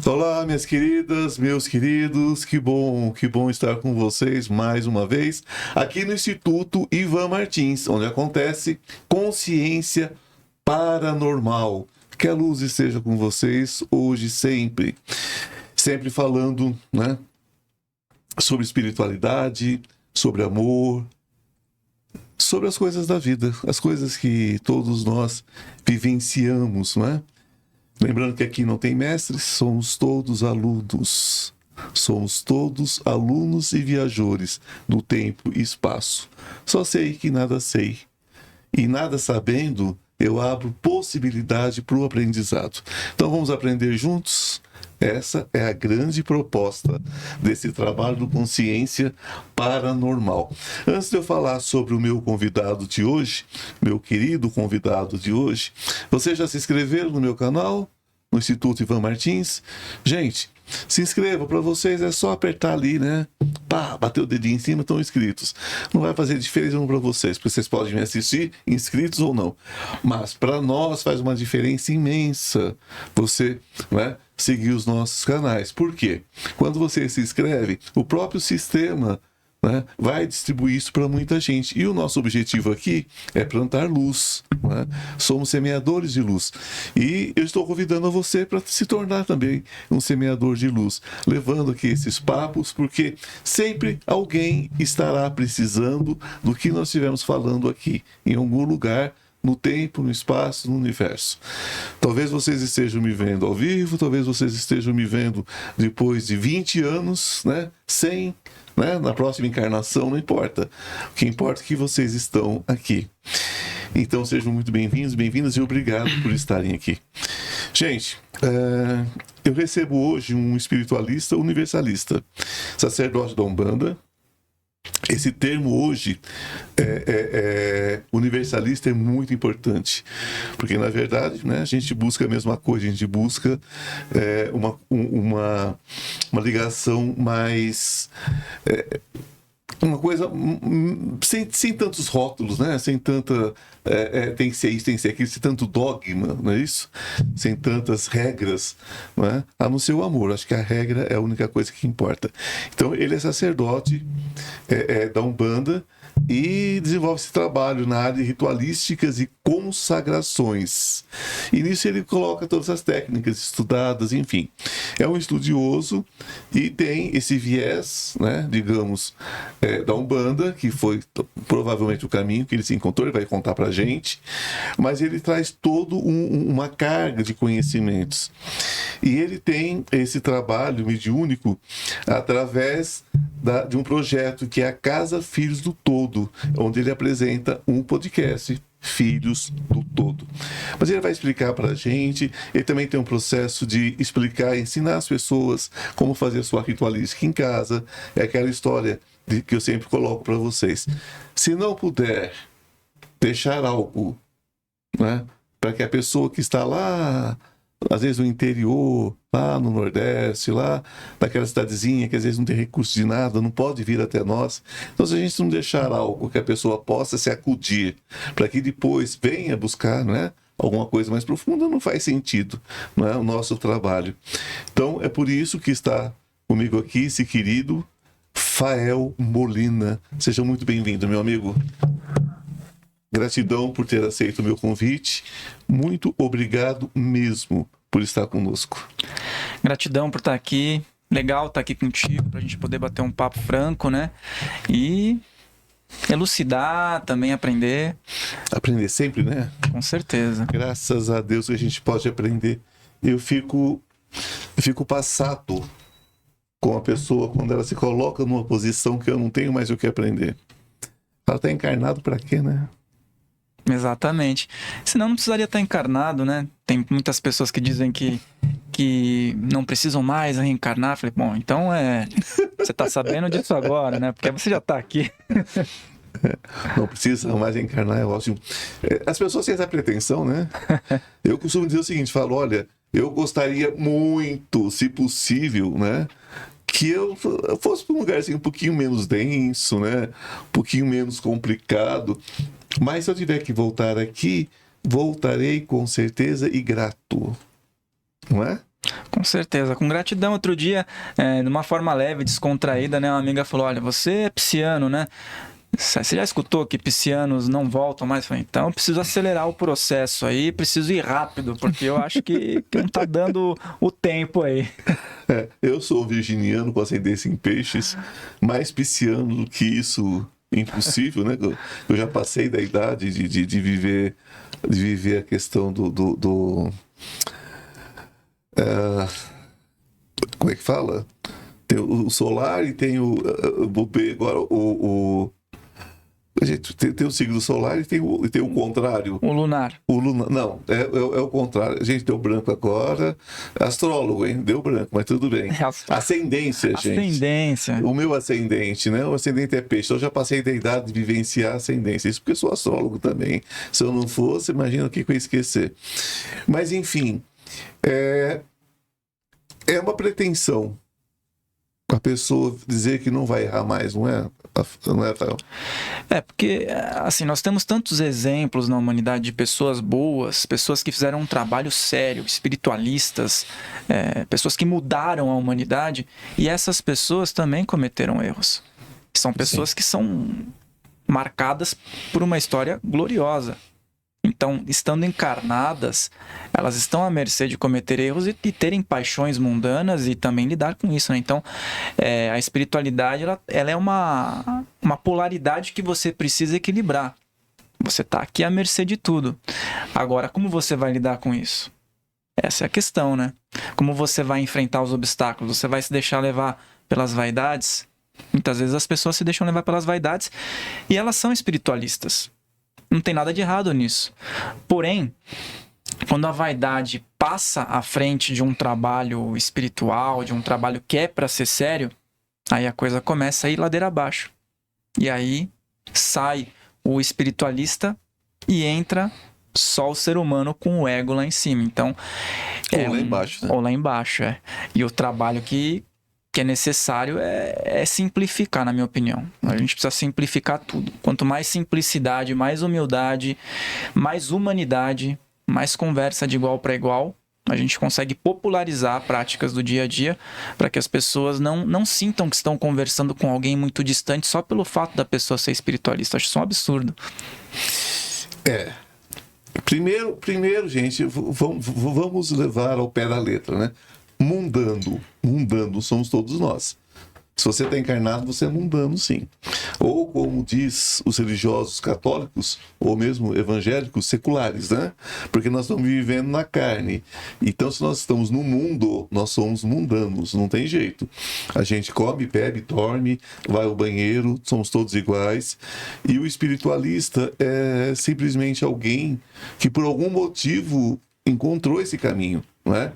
Olá, minhas queridas, meus queridos, que bom estar com vocês mais uma vez aqui no Instituto Ivan Martins, onde acontece Consciência Paranormal. Que a luz esteja com vocês hoje sempre, sempre falando, né, sobre espiritualidade, sobre amor, sobre as coisas da vida, as coisas que todos nós vivenciamos, não é? Lembrando que aqui não tem mestres, somos todos alunos. Somos todos alunos e viajores do tempo e espaço. Só sei que nada sei. E nada sabendo, eu abro possibilidade para o aprendizado. Então vamos aprender juntos? Essa é a grande proposta desse trabalho do Consciência Paranormal. Antes de eu falar sobre o meu convidado de hoje, meu querido convidado de hoje, vocês já se inscreveram no meu canal, no Instituto Ivan Martins? Gente, se inscreva, para vocês é só apertar ali, né? Pá, bater o dedinho em cima, estão inscritos. Não vai fazer diferença para vocês, porque vocês podem me assistir inscritos ou não. Mas para nós faz uma diferença imensa você, né, seguir os nossos canais. Por quê? Quando você se inscreve, o próprio sistema, né, vai distribuir isso para muita gente. E o nosso objetivo aqui é plantar luz. Né? Somos semeadores de luz. E eu estou convidando você para se tornar também um semeador de luz, levando aqui esses papos, porque sempre alguém estará precisando do que nós estivemos falando aqui, em algum lugar, no tempo, no espaço, no universo. Talvez vocês estejam me vendo ao vivo, talvez vocês estejam me vendo depois de 20 anos, né? 100, né? Na próxima encarnação, não importa. O que importa é que vocês estão aqui. Então sejam muito bem-vindos, bem-vindas e obrigado por estarem aqui. Gente, eu recebo hoje um espiritualista universalista, sacerdote da Umbanda. Esse termo hoje, universalista, é muito importante, porque na verdade, né, a gente busca a mesma coisa, a gente busca uma ligação mais... uma coisa sem tantos rótulos, né? Sem tanta... tem que ser isso, tem que ser aquilo, sem tanto dogma, não é isso? Sem tantas regras, não é? A não ser o amor. Acho que a regra é a única coisa que importa. Então, ele é sacerdote da Umbanda e desenvolve esse trabalho na área de ritualísticas e consagrações. E nisso ele coloca todas as técnicas estudadas, enfim. É um estudioso e tem esse viés, né, digamos, da Umbanda, que foi provavelmente o caminho que ele se encontrou, ele vai contar pra gente, mas ele traz todo uma carga de conhecimentos. E ele tem esse trabalho mediúnico através de um projeto que é a Casa Filhos do Todo, onde ele apresenta um podcast, Filhos do Todo. Mas ele vai explicar para a gente, ele também tem um processo de explicar, ensinar as pessoas como fazer a sua ritualística em casa. É aquela história que eu sempre coloco para vocês. Se não puder deixar algo, né, para que a pessoa que está lá, às vezes no interior, lá no Nordeste, lá naquela cidadezinha que às vezes não tem recurso de nada, não pode vir até nós. Então, se a gente não deixar algo que a pessoa possa se acudir, para que depois venha buscar, né, alguma coisa mais profunda, não faz sentido, não é o nosso trabalho. Então, é por isso que está comigo aqui esse querido Fael Molina. Seja muito bem-vindo, meu amigo. Gratidão por ter aceito o meu convite. Muito obrigado mesmo por estar conosco. Gratidão por estar aqui. Legal estar aqui contigo, para a gente poder bater um papo franco, né? E elucidar, também aprender. Aprender sempre, né? Com certeza. Graças a Deus que a gente pode aprender. Eu fico passado com a pessoa quando ela se coloca numa posição que eu não tenho mais o que aprender. Ela está encarnado para quê, né? Exatamente. Senão não precisaria estar encarnado, né? Tem muitas pessoas que dizem que não precisam mais reencarnar. Falei, bom, então você tá sabendo disso agora, né? Porque você já tá aqui. Não precisa mais encarnar, é ótimo. As pessoas têm essa pretensão, né? Eu costumo dizer o seguinte, falo, olha, eu gostaria muito, se possível, né, que eu fosse para um lugar assim, um pouquinho menos denso, né, um pouquinho menos complicado. Mas se eu tiver que voltar aqui, voltarei com certeza e grato, não é? Com certeza, com gratidão. Outro dia, de uma forma leve, descontraída, né? Uma amiga falou, olha, você é pisciano, né? Você já escutou que piscianos não voltam mais? Eu falei, então eu preciso acelerar o processo aí, preciso ir rápido, porque eu acho que não tá dando o tempo aí. Eu sou virginiano com ascendência em peixes, mais pisciano do que isso, impossível, né? Eu já passei da idade de viver a questão como é que fala? Tem o solar e tem agora gente, tem o signo solar e tem o contrário. O lunar. O Luna, não, é o contrário. A gente deu branco agora. Astrólogo, hein? Deu branco, mas tudo bem. Ascendência, gente. Ascendência. O meu ascendente, né? O ascendente é peixe. Então, eu já passei da idade de vivenciar a ascendência. Isso porque eu sou astrólogo também. Se eu não fosse, imagina o que eu ia esquecer. Mas, enfim, é uma pretensão a pessoa dizer que não vai errar mais, não é? Não é, Thael? Porque, assim, nós temos tantos exemplos na humanidade de pessoas boas, pessoas que fizeram um trabalho sério, espiritualistas, pessoas que mudaram a humanidade, e essas pessoas também cometeram erros. São pessoas que são marcadas por uma história gloriosa. Então, estando encarnadas, elas estão à mercê de cometer erros e terem paixões mundanas e também lidar com isso, né? Então, a espiritualidade, ela é uma polaridade que você precisa equilibrar. Você está aqui à mercê de tudo. Agora, como você vai lidar com isso? Essa é a questão, né? Como você vai enfrentar os obstáculos? Você vai se deixar levar pelas vaidades? Muitas vezes as pessoas se deixam levar pelas vaidades e elas são espiritualistas. Não tem nada de errado nisso. Porém, quando a vaidade passa à frente de um trabalho espiritual, de um trabalho que é para ser sério, aí a coisa começa a ir ladeira abaixo. E aí sai o espiritualista e entra só o ser humano com o ego lá em cima. Então, ou lá embaixo, né? Ou lá embaixo, E o trabalho que é necessário é simplificar, na minha opinião. A gente precisa simplificar tudo. Quanto mais simplicidade, mais humildade, mais humanidade, mais conversa de igual para igual, a gente consegue popularizar práticas do dia a dia para que as pessoas não sintam que estão conversando com alguém muito distante só pelo fato da pessoa ser espiritualista. Acho isso um absurdo. Primeiro, gente, vamos levar ao pé da letra, né? Mundano somos todos nós. Se você está encarnado, você é mundano, sim. Ou, como diz os religiosos católicos, ou mesmo evangélicos seculares, né? Porque nós estamos vivendo na carne. Então, se nós estamos no mundo, nós somos mundanos, não tem jeito. A gente come, bebe, dorme, vai ao banheiro, somos todos iguais. E o espiritualista é simplesmente alguém que, por algum motivo, encontrou esse caminho. Não é?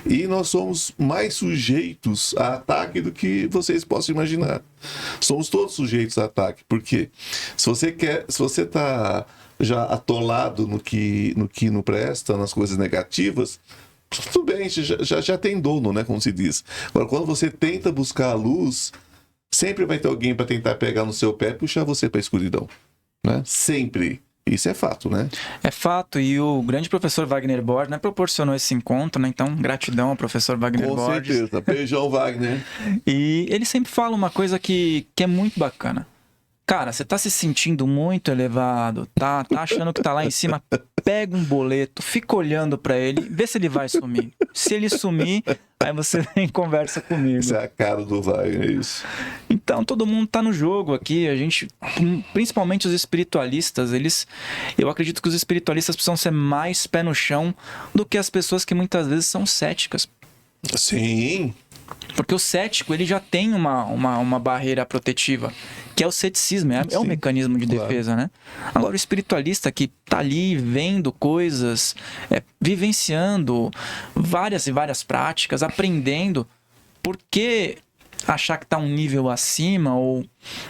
E nós somos mais sujeitos a ataque do que vocês possam imaginar. Somos todos sujeitos a ataque, porque se você está já atolado no que não presta, nas coisas negativas, tudo bem, já tem dono, né, como se diz. Agora, quando você tenta buscar a luz, sempre vai ter alguém para tentar pegar no seu pé e puxar você para a escuridão, né? Sempre. Isso é fato, né? É fato, e o grande professor Wagner Borges, né, proporcionou esse encontro, né? Então, gratidão ao professor Wagner Borges. Com certeza, beijão, Wagner. E ele sempre fala uma coisa que é muito bacana. Cara, você tá se sentindo muito elevado, tá achando que tá lá em cima, pega um boleto, fica olhando pra ele, vê se ele vai sumir. Se ele sumir, aí você vem e conversa comigo. Isso é a cara do Wagner, isso. Então, todo mundo tá no jogo aqui, a gente, principalmente os espiritualistas, eu acredito que os espiritualistas precisam ser mais pé no chão do que as pessoas que muitas vezes são céticas. Sim. Porque o cético, ele já tem uma barreira protetiva, que é o ceticismo, é um mecanismo de defesa, né? Agora, o espiritualista que tá ali vendo coisas, vivenciando várias e várias práticas, aprendendo, por que achar que tá um nível acima ou,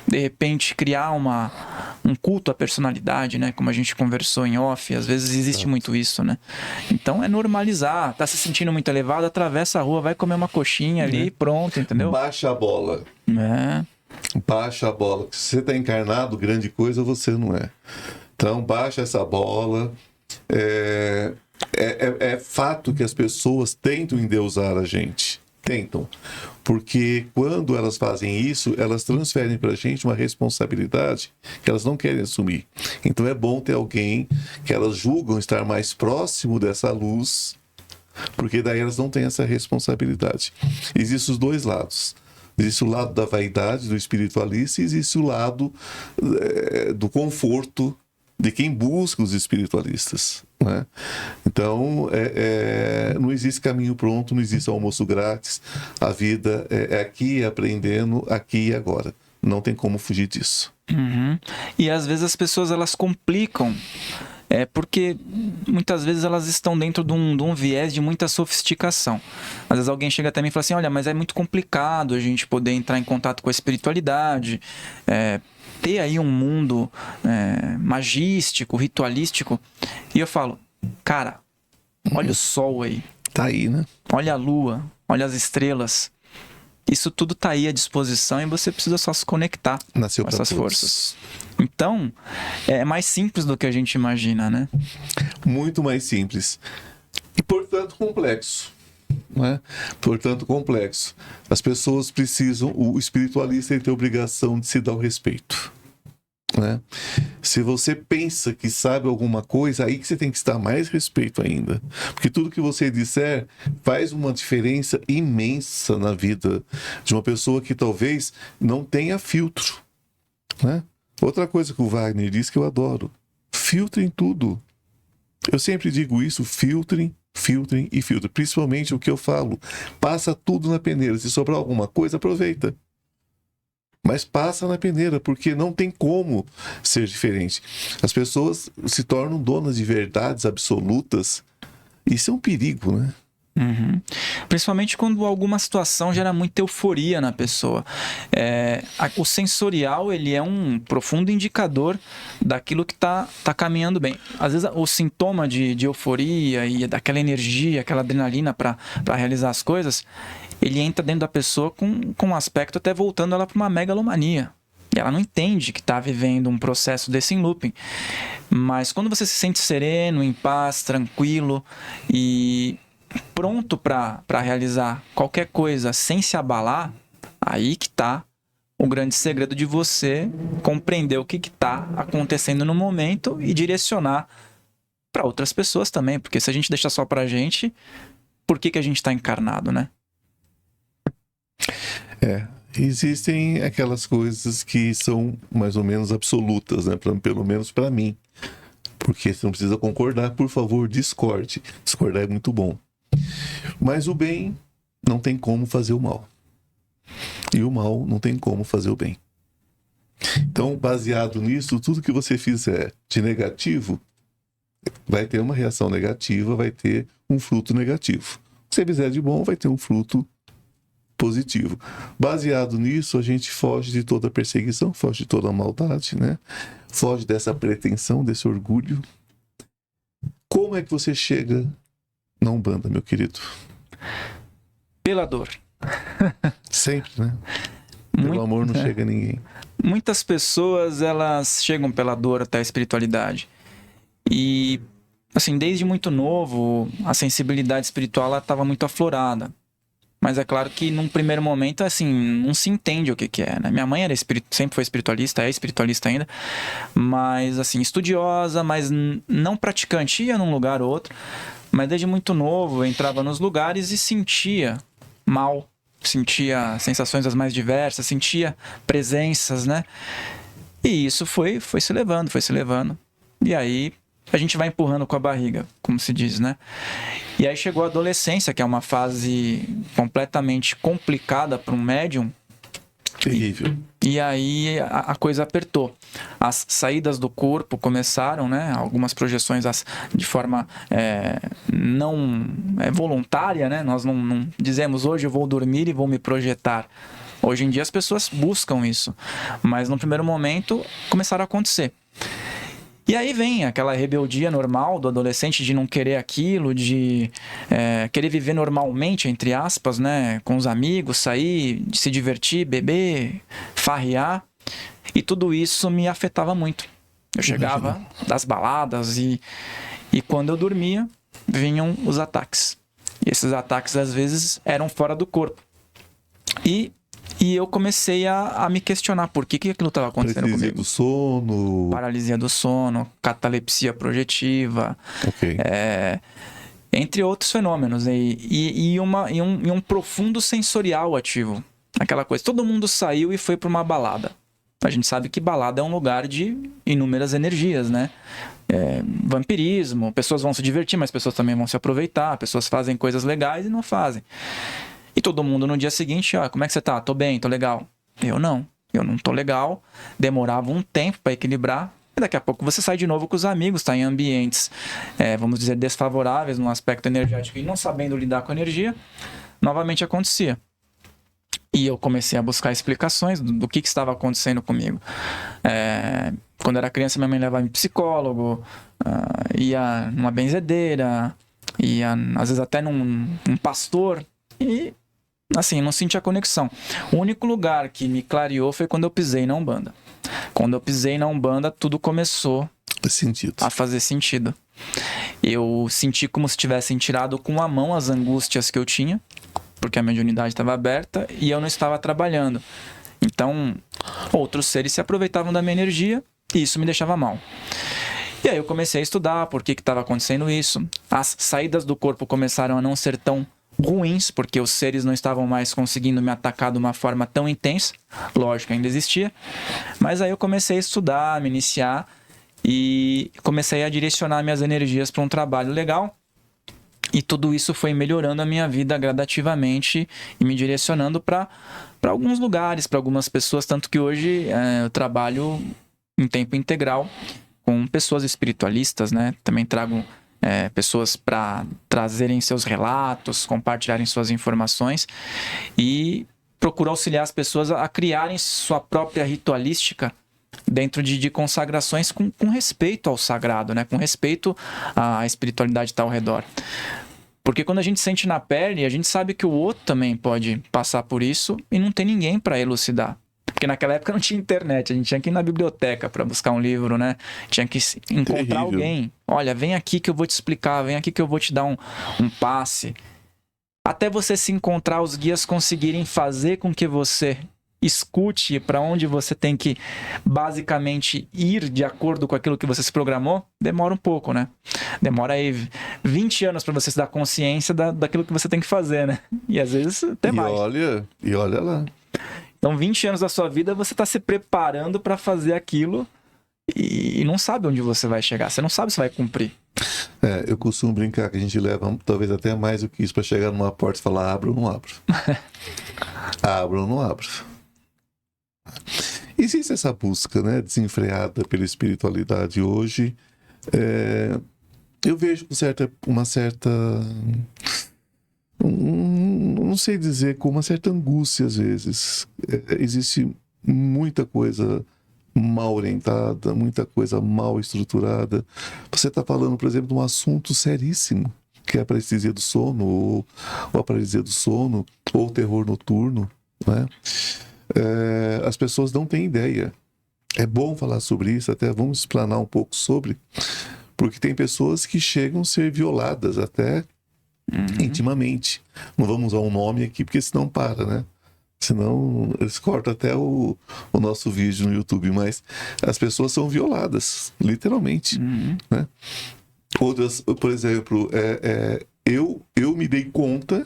de repente, criar um culto à personalidade, né? Como a gente conversou em off, às vezes existe muito isso, né? Então, é normalizar. Tá se sentindo muito elevado, atravessa a rua, vai comer uma coxinha ali e pronto, entendeu? Baixa a bola. Baixa a bola. Se você tá encarnado, grande coisa você não é. Então, baixa essa bola. é fato que as pessoas tentam endeusar a gente. Tentam. Porque quando elas fazem isso, elas transferem para a gente uma responsabilidade que elas não querem assumir. Então é bom ter alguém que elas julgam estar mais próximo dessa luz, porque daí elas não têm essa responsabilidade. Existem os dois lados. Existe o lado da vaidade, do espiritualista, e existe o lado do conforto de quem busca os espiritualistas, né? Então, não existe caminho pronto, não existe almoço grátis. A vida é aqui, aprendendo, aqui e agora. Não tem como fugir disso. Uhum. E às vezes as pessoas elas complicam, porque muitas vezes elas estão dentro de um viés de muita sofisticação. Às vezes alguém chega até mim e fala assim, olha, mas é muito complicado a gente poder entrar em contato com a espiritualidade, ter aí um mundo magístico, ritualístico. E eu falo, cara, olha o sol aí. Tá aí, né? Olha a lua, olha as estrelas. Isso tudo tá aí à disposição e você precisa só se conectar com essas forças. Então, é mais simples do que a gente imagina, né? Muito mais simples. E, portanto, complexo. Né? Portanto, complexo. As pessoas precisam, o espiritualista tem a obrigação de se dar o respeito. Né? Se você pensa que sabe alguma coisa, aí que você tem que estar mais respeito ainda, porque tudo que você disser faz uma diferença imensa na vida de uma pessoa que talvez não tenha filtro, né? Outra coisa que o Wagner diz que eu adoro: filtrem tudo. Eu sempre digo isso: filtrem, filtrem e filtrem, principalmente o que eu falo, passa tudo na peneira, se sobrar alguma coisa, aproveita. Mas passa na peneira, porque não tem como ser diferente. As pessoas se tornam donas de verdades absolutas. Isso é um perigo, né? Uhum. Principalmente quando alguma situação gera muita euforia na pessoa. O sensorial, ele é um profundo indicador daquilo que tá caminhando bem. Às vezes o sintoma de euforia e daquela energia, aquela adrenalina para realizar as coisas, ele entra dentro da pessoa com um aspecto até voltando ela para uma megalomania. E ela não entende que está vivendo um processo desse em looping. Mas quando você se sente sereno, em paz, tranquilo e pronto para realizar qualquer coisa sem se abalar, aí que está o grande segredo de você compreender o que está acontecendo no momento e direcionar para outras pessoas também. Porque se a gente deixar só para a gente, por que a gente está encarnado, né? Existem aquelas coisas que são mais ou menos absolutas, né? Pelo menos para mim. Porque você não precisa concordar, por favor, discorde. Discordar é muito bom. Mas o bem não tem como fazer o mal. E o mal não tem como fazer o bem. Então, baseado nisso, tudo que você fizer de negativo vai ter uma reação negativa, vai ter um fruto negativo. Se você fizer de bom, vai ter um fruto positivo. Baseado nisso, a gente foge de toda perseguição, foge de toda maldade, né? Foge dessa pretensão, desse orgulho. Como é que você chega na Umbanda, meu querido? Pela dor. Sempre, né? Pelo amor não chega a ninguém. Muitas pessoas, elas chegam pela dor até a espiritualidade. E, assim, desde muito novo, a sensibilidade espiritual estava muito aflorada. Mas é claro que num primeiro momento, assim, não se entende o que é, né? Minha mãe sempre foi espiritualista, é espiritualista ainda, mas, assim, estudiosa, mas não praticante. Ia num lugar ou outro, mas desde muito novo eu entrava nos lugares e sentia mal, sentia sensações as mais diversas, sentia presenças, né? E isso foi se levando, foi se levando. E aí a gente vai empurrando com a barriga, como se diz, né? E aí chegou a adolescência, que é uma fase completamente complicada para um médium. Terrível. E aí a coisa apertou. As saídas do corpo começaram, né? Algumas projeções de forma não voluntária, né? Nós não dizemos hoje eu vou dormir e vou me projetar. Hoje em dia as pessoas buscam isso. Mas no primeiro momento começaram a acontecer. E aí vem aquela rebeldia normal do adolescente de não querer aquilo, de querer viver normalmente, entre aspas, né? Com os amigos, sair, de se divertir, beber, farrear. E tudo isso me afetava muito. Eu chegava das baladas e quando eu dormia, vinham os ataques. E esses ataques, às vezes, eram fora do corpo. E eu comecei a me questionar por que aquilo estava acontecendo Paralisia comigo. do sono. Paralisia do sono, catalepsia projetiva, Ok. entre outros fenômenos. E um profundo sensorial ativo. Aquela coisa, todo mundo saiu e foi para uma balada. A gente sabe que balada é um lugar de inúmeras energias, né? Vampirismo, pessoas vão se divertir, mas pessoas também vão se aproveitar, pessoas fazem coisas legais e não fazem. E todo mundo no dia seguinte, como é que você tá? Tô bem, tô legal. Eu não tô legal. Demorava um tempo para equilibrar. E daqui a pouco você sai de novo com os amigos, tá em ambientes, vamos dizer, desfavoráveis no aspecto energético e não sabendo lidar com a energia, novamente acontecia. E eu comecei a buscar explicações do que estava acontecendo comigo. Quando era criança, minha mãe levava em psicólogo, ia numa benzedeira, ia às vezes até num pastor. E assim, não sentia conexão. O único lugar que me clareou foi quando eu pisei na Umbanda. Quando eu pisei na Umbanda, tudo começou a fazer sentido. Eu senti como se tivessem tirado com a mão as angústias que eu tinha, porque a mediunidade estava aberta e eu não estava trabalhando. Então, outros seres se aproveitavam da minha energia e isso me deixava mal. E aí eu comecei a estudar por que estava acontecendo isso. As saídas do corpo começaram a não ser tão ruins, porque os seres não estavam mais conseguindo me atacar de uma forma tão intensa. Lógico, ainda existia. Mas aí eu comecei a estudar, a me iniciar e comecei a direcionar minhas energias para um trabalho legal. E tudo isso foi melhorando a minha vida gradativamente e me direcionando para alguns lugares, para algumas pessoas. Tanto que hoje eu trabalho em tempo integral com pessoas espiritualistas, né? Também trago pessoas para trazerem seus relatos, compartilharem suas informações e procuro auxiliar as pessoas a criarem sua própria ritualística dentro de consagrações com respeito ao sagrado, né? Com respeito à espiritualidade que está ao redor. Porque quando a gente sente na pele, a gente sabe que o outro também pode passar por isso e não tem ninguém para elucidar. Porque naquela época não tinha internet, a gente tinha que ir na biblioteca para buscar um livro, né? Tinha que encontrar alguém. Olha, vem aqui que eu vou te explicar, vem aqui que eu vou te dar um passe. Até você se encontrar, os guias conseguirem fazer com que você escute para onde você tem que basicamente ir de acordo com aquilo que você se programou, demora um pouco, né? Demora aí 20 anos para você se dar consciência daquilo que você tem que fazer, né? E às vezes até mais. E olha lá. Então, 20 anos da sua vida, você está se preparando para fazer aquilo e não sabe onde você vai chegar. Você não sabe se vai cumprir. Eu costumo brincar que a gente leva talvez até mais do que isso para chegar numa porta e falar abro ou não abro. Abro ou não abro. Existe essa busca, né, desenfreada pela espiritualidade hoje. Eu vejo uma certa... não sei dizer, com uma certa angústia às vezes. Existe muita coisa mal orientada, muita coisa mal estruturada. Você está falando, por exemplo, de um assunto seríssimo, que é a paralisia do sono, ou a paralisia do sono, ou o terror noturno, né? As pessoas não têm ideia. É bom falar sobre isso, até vamos explanar um pouco sobre, porque tem pessoas que chegam a ser violadas até intimamente. Não vamos usar um nome aqui, porque senão para, né? Senão eles cortam até o nosso vídeo no YouTube, mas as pessoas são violadas, literalmente, né? Outras, por exemplo, eu me dei conta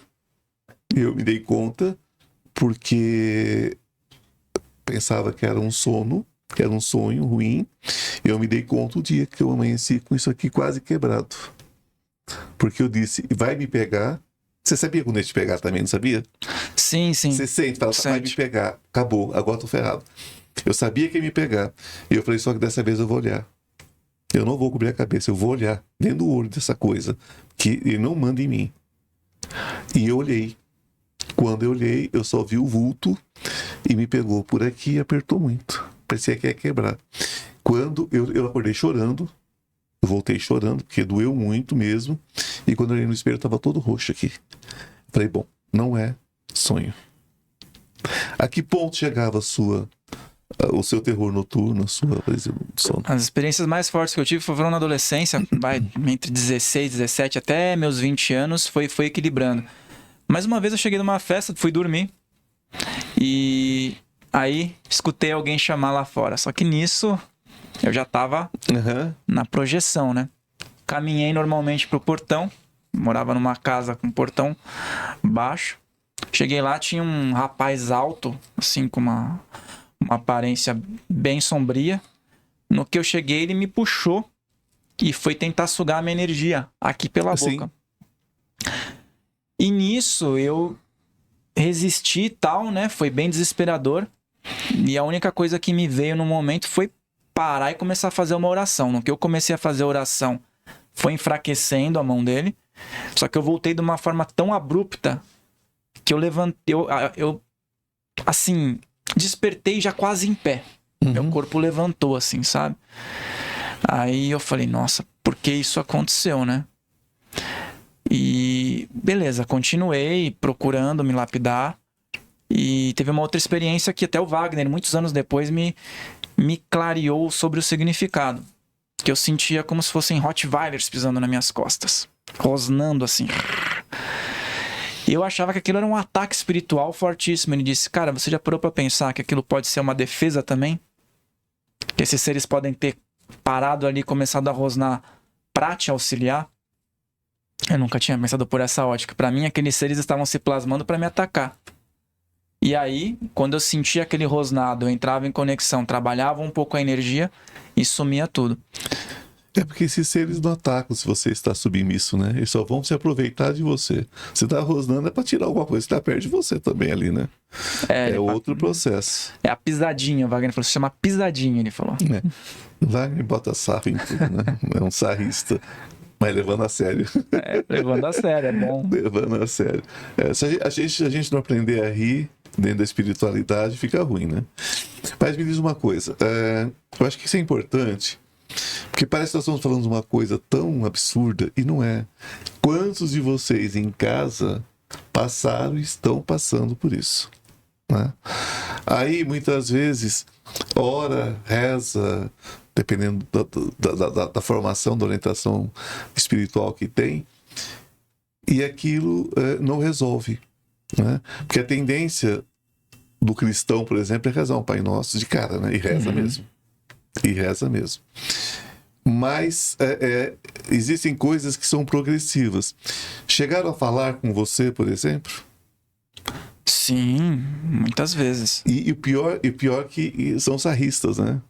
porque pensava que era um sono, que era um sonho ruim. Eu me dei conta o dia que eu amanheci com isso aqui quase quebrado. Porque eu disse, vai me pegar. Você sabia quando ia te pegar também, não sabia? Sim. Você sente, fala, vai me pegar. Acabou, agora tô ferrado. Eu sabia que ia me pegar. E eu falei, só que dessa vez eu vou olhar. Eu não vou cobrir a cabeça, eu vou olhar dentro do olho dessa coisa, que ele não manda em mim. E eu olhei. Quando eu olhei, eu só vi o vulto e me pegou por aqui e apertou muito. Parecia que ia quebrar. Quando eu acordei chorando, eu voltei chorando, porque doeu muito mesmo. E quando eu olhei no espelho, estava todo roxo aqui. Falei, bom, não é sonho. A que ponto chegava o seu terror noturno, a sua paralisia do sono? As experiências mais fortes que eu tive foram na adolescência, entre 16, 17 até meus 20 anos, foi equilibrando. Mas uma vez eu cheguei numa festa, fui dormir, e aí escutei alguém chamar lá fora. Só que nisso, eu já tava na projeção, né? Caminhei normalmente pro portão, morava numa casa com portão baixo. Cheguei lá, tinha um rapaz alto, assim, com uma aparência bem sombria. No que eu cheguei, ele me puxou e foi tentar sugar a minha energia aqui pela boca. E nisso eu resisti e tal, né? Foi bem desesperador. E a única coisa que me veio no momento foi parar e começar a fazer uma oração. No que eu comecei a fazer a oração, foi enfraquecendo a mão dele. Só que eu voltei de uma forma tão abrupta que eu levantei, eu assim, despertei já quase em pé. Meu corpo levantou, assim, sabe? Aí eu falei, nossa, por que isso aconteceu, né? E beleza, continuei procurando me lapidar. E teve uma outra experiência que até o Wagner, muitos anos depois, me clareou sobre o significado. Que eu sentia como se fossem Rottweilers pisando nas minhas costas, rosnando assim. E eu achava que aquilo era um ataque espiritual fortíssimo. Ele disse, cara, você já parou pra pensar que aquilo pode ser uma defesa também? Que esses seres podem ter parado ali e começado a rosnar pra te auxiliar? Eu nunca tinha pensado por essa ótica. Pra mim, aqueles seres estavam se plasmando pra me atacar. E aí, quando eu sentia aquele rosnado, eu entrava em conexão, trabalhava um pouco a energia e sumia tudo. É porque esses seres não atacam se você está submisso, né? Eles só vão se aproveitar de você. Você tá rosnando é pra tirar alguma coisa que tá perto de você também ali, né? É outro processo. É a pisadinha, o Wagner falou, se chama pisadinha, ele falou. O Wagner bota sarro em tudo, né? É um sarrista. Mas levando a sério. Levando a sério, é bom. Levando a sério. Se a gente não aprender a rir dentro da espiritualidade, fica ruim, né? Mas me diz uma coisa. Eu acho que isso é importante, porque parece que nós estamos falando de uma coisa tão absurda, e não é. Quantos de vocês em casa passaram e estão passando por isso? Né? Aí, muitas vezes, ora, reza, dependendo da formação, da orientação espiritual que tem, e aquilo não resolve. Né? Porque a tendência do cristão, por exemplo, é rezar um Pai Nosso de cara, né? E reza mesmo. E reza mesmo. Mas existem coisas que são progressivas. Chegaram a falar com você, por exemplo? Sim, muitas vezes. E o pior que são sarristas, né?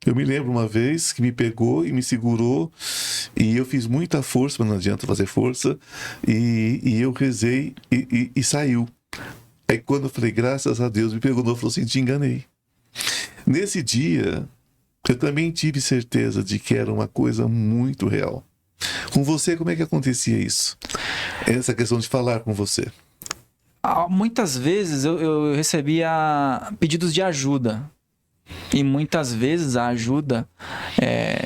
Eu me lembro uma vez que me pegou e me segurou, e eu fiz muita força, mas não adianta fazer força, e eu rezei e saiu. Aí quando eu falei, graças a Deus, me pegou e falou assim, te enganei. Nesse dia, eu também tive certeza de que era uma coisa muito real. Com você, como é que acontecia isso? Essa questão de falar com você. Muitas vezes eu recebia pedidos de ajuda. E muitas vezes a ajuda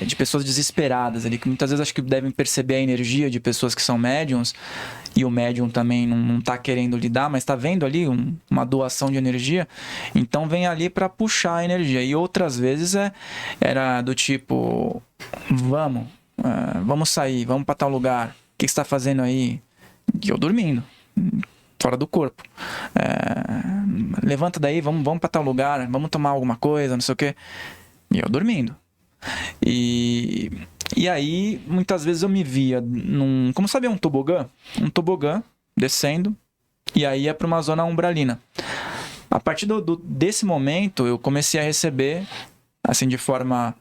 de pessoas desesperadas ali, que muitas vezes acho que devem perceber a energia de pessoas que são médiums, e o médium também não tá querendo lidar, mas tá vendo ali uma doação de energia, então vem ali para puxar a energia. E outras vezes era do tipo, vamos sair, vamos para tal lugar, o que você tá fazendo aí? E eu dormindo, fora do corpo. Levanta daí, vamos para tal lugar, vamos tomar alguma coisa, não sei o quê. E eu dormindo. E aí, muitas vezes eu me via como sabia, um tobogã descendo, e aí ia para uma zona umbralina. A partir desse momento, eu comecei a receber, assim, de forma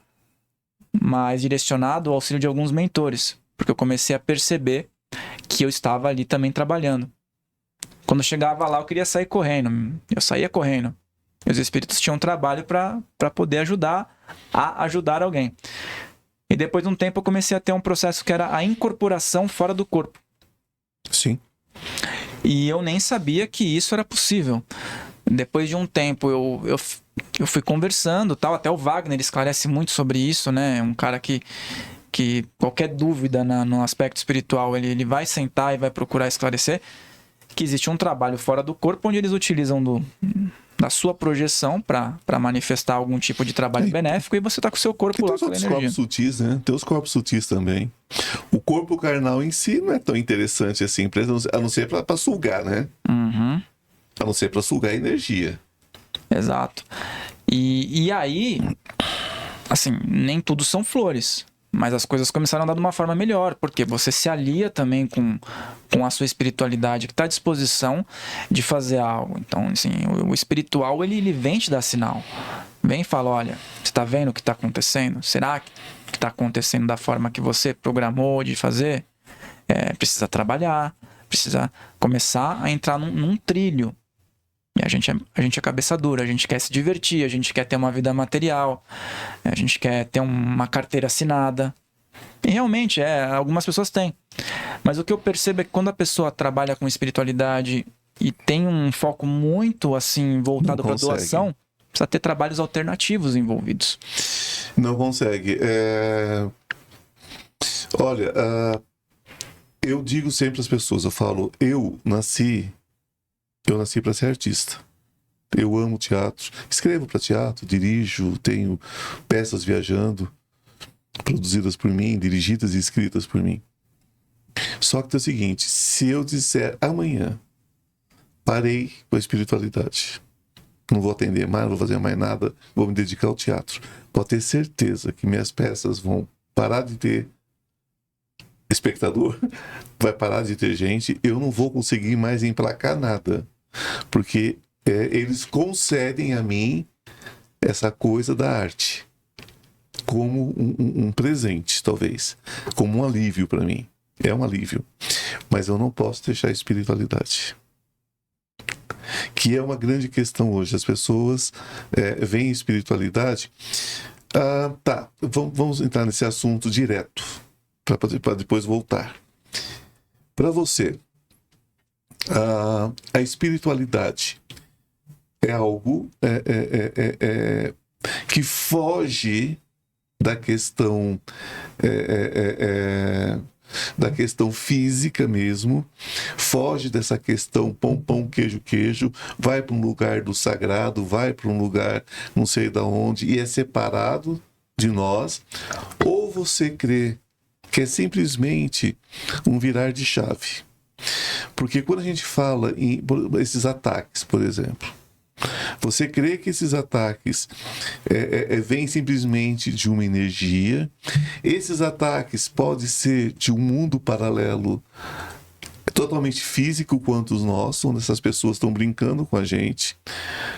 mais direcionada, o auxílio de alguns mentores, porque eu comecei a perceber que eu estava ali também trabalhando. Quando eu chegava lá, eu queria sair correndo. Eu saía correndo. E os espíritos tinham trabalho para poder ajudar a ajudar alguém. E depois de um tempo, eu comecei a ter um processo que era a incorporação fora do corpo. Sim. E eu nem sabia que isso era possível. Depois de um tempo, eu fui conversando, tal. Até o Wagner esclarece muito sobre isso, né? Um cara que qualquer dúvida no aspecto espiritual, ele vai sentar e vai procurar esclarecer. Que existe um trabalho fora do corpo onde eles utilizam da sua projeção para manifestar algum tipo de trabalho benéfico, e você tá com o seu corpo lá Tem com a os energia. corpos sutis, né? Tem os corpos sutis também. O corpo carnal em si não é tão interessante assim, a não ser para sugar, né? Uhum. A não ser para sugar energia. Exato. E aí, assim, nem tudo são flores, mas as coisas começaram a andar de uma forma melhor, porque você se alia também com a sua espiritualidade, que está à disposição de fazer algo. Então, assim, o espiritual, ele vem te dar sinal. Vem e fala, olha, você está vendo o que está acontecendo? Será que está acontecendo da forma que você programou de fazer? Precisa trabalhar, precisa começar a entrar num trilho. E a gente é cabeça dura, a gente quer se divertir, a gente quer ter uma vida material, a gente quer ter uma carteira assinada. E realmente, algumas pessoas têm. Mas o que eu percebo é que quando a pessoa trabalha com espiritualidade e tem um foco muito assim voltado para doação, precisa ter trabalhos alternativos envolvidos. Não consegue. Olha, eu digo sempre às pessoas, eu falo, eu nasci para ser artista. Eu amo teatro, escrevo para teatro, dirijo, tenho peças viajando, produzidas por mim, dirigidas e escritas por mim. Só que é o seguinte, se eu disser amanhã, parei com a espiritualidade, não vou atender mais, não vou fazer mais nada, vou me dedicar ao teatro, pode ter certeza que minhas peças vão parar de ter espectador, vai parar de ter gente, eu não vou conseguir mais emplacar nada. Porque eles concedem a mim essa coisa da arte como um presente, talvez, como um alívio para mim. É um alívio, mas eu não posso deixar a espiritualidade, que é uma grande questão hoje. As pessoas veem espiritualidade. Tá, vamos entrar nesse assunto direto para depois voltar. Para você, a espiritualidade é algo que foge da questão da questão física mesmo, foge dessa questão pão, queijo, vai para um lugar do sagrado, vai para um lugar não sei da onde, e é separado de nós, ou você crê que é simplesmente um virar de chave? Porque quando a gente fala em esses ataques, por exemplo, você crê que esses ataques vêm simplesmente de uma energia? Esses ataques podem ser de um mundo paralelo totalmente físico quanto os nossos, onde essas pessoas estão brincando com a gente,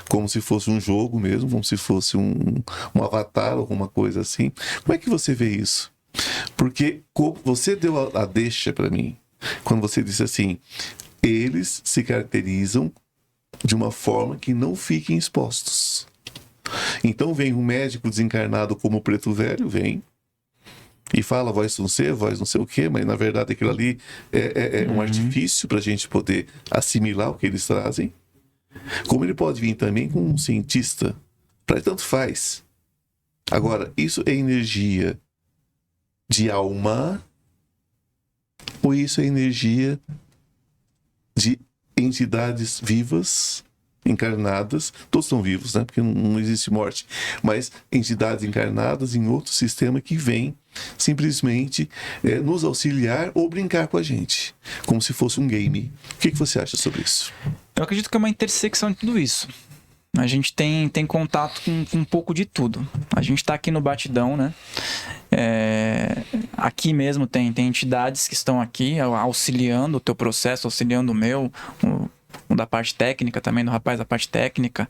como se fosse um jogo mesmo, como se fosse um avatar, alguma coisa assim. Como é que você vê isso? Porque você deu a deixa para mim, quando você disse assim, eles se caracterizam de uma forma que não fiquem expostos. Então vem um médico desencarnado como o Preto Velho, vem e fala voz não sei o quê, mas na verdade aquilo ali é um artifício para a gente poder assimilar o que eles trazem. Como ele pode vir também com um cientista, para tanto faz. Agora, isso é energia de alma ou isso é energia de entidades vivas, encarnadas? Todos estão vivos, né? Porque não existe morte. Mas entidades encarnadas em outro sistema que vêm simplesmente nos auxiliar ou brincar com a gente, como se fosse um game. O que você acha sobre isso? Eu acredito que é uma intersecção de tudo isso. A gente tem contato com um pouco de tudo. A gente está aqui no Batidão, né? Aqui mesmo tem entidades que estão aqui auxiliando o teu processo, auxiliando o meu, o da parte técnica também, do rapaz da parte técnica,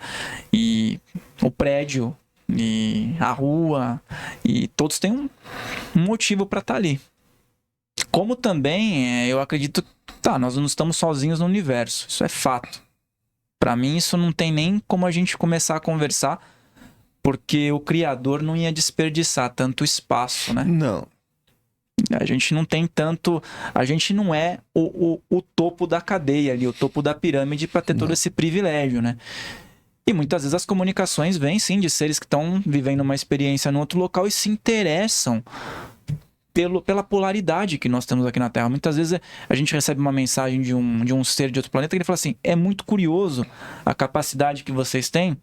e o prédio, e a rua, e todos têm um motivo para estar ali. Como também, eu acredito que nós não estamos sozinhos no universo, isso é fato. Para mim, isso não tem nem como a gente começar a conversar, porque o Criador não ia desperdiçar tanto espaço, né? Não. A gente não tem tanto... A gente não é o topo da cadeia ali, o topo da pirâmide para ter todo esse privilégio, né? E muitas vezes as comunicações vêm, sim, de seres que estão vivendo uma experiência em outro local e se interessam pela polaridade que nós temos aqui na Terra. Muitas vezes a gente recebe uma mensagem de um ser de outro planeta que ele fala assim: é muito curioso a capacidade que vocês têm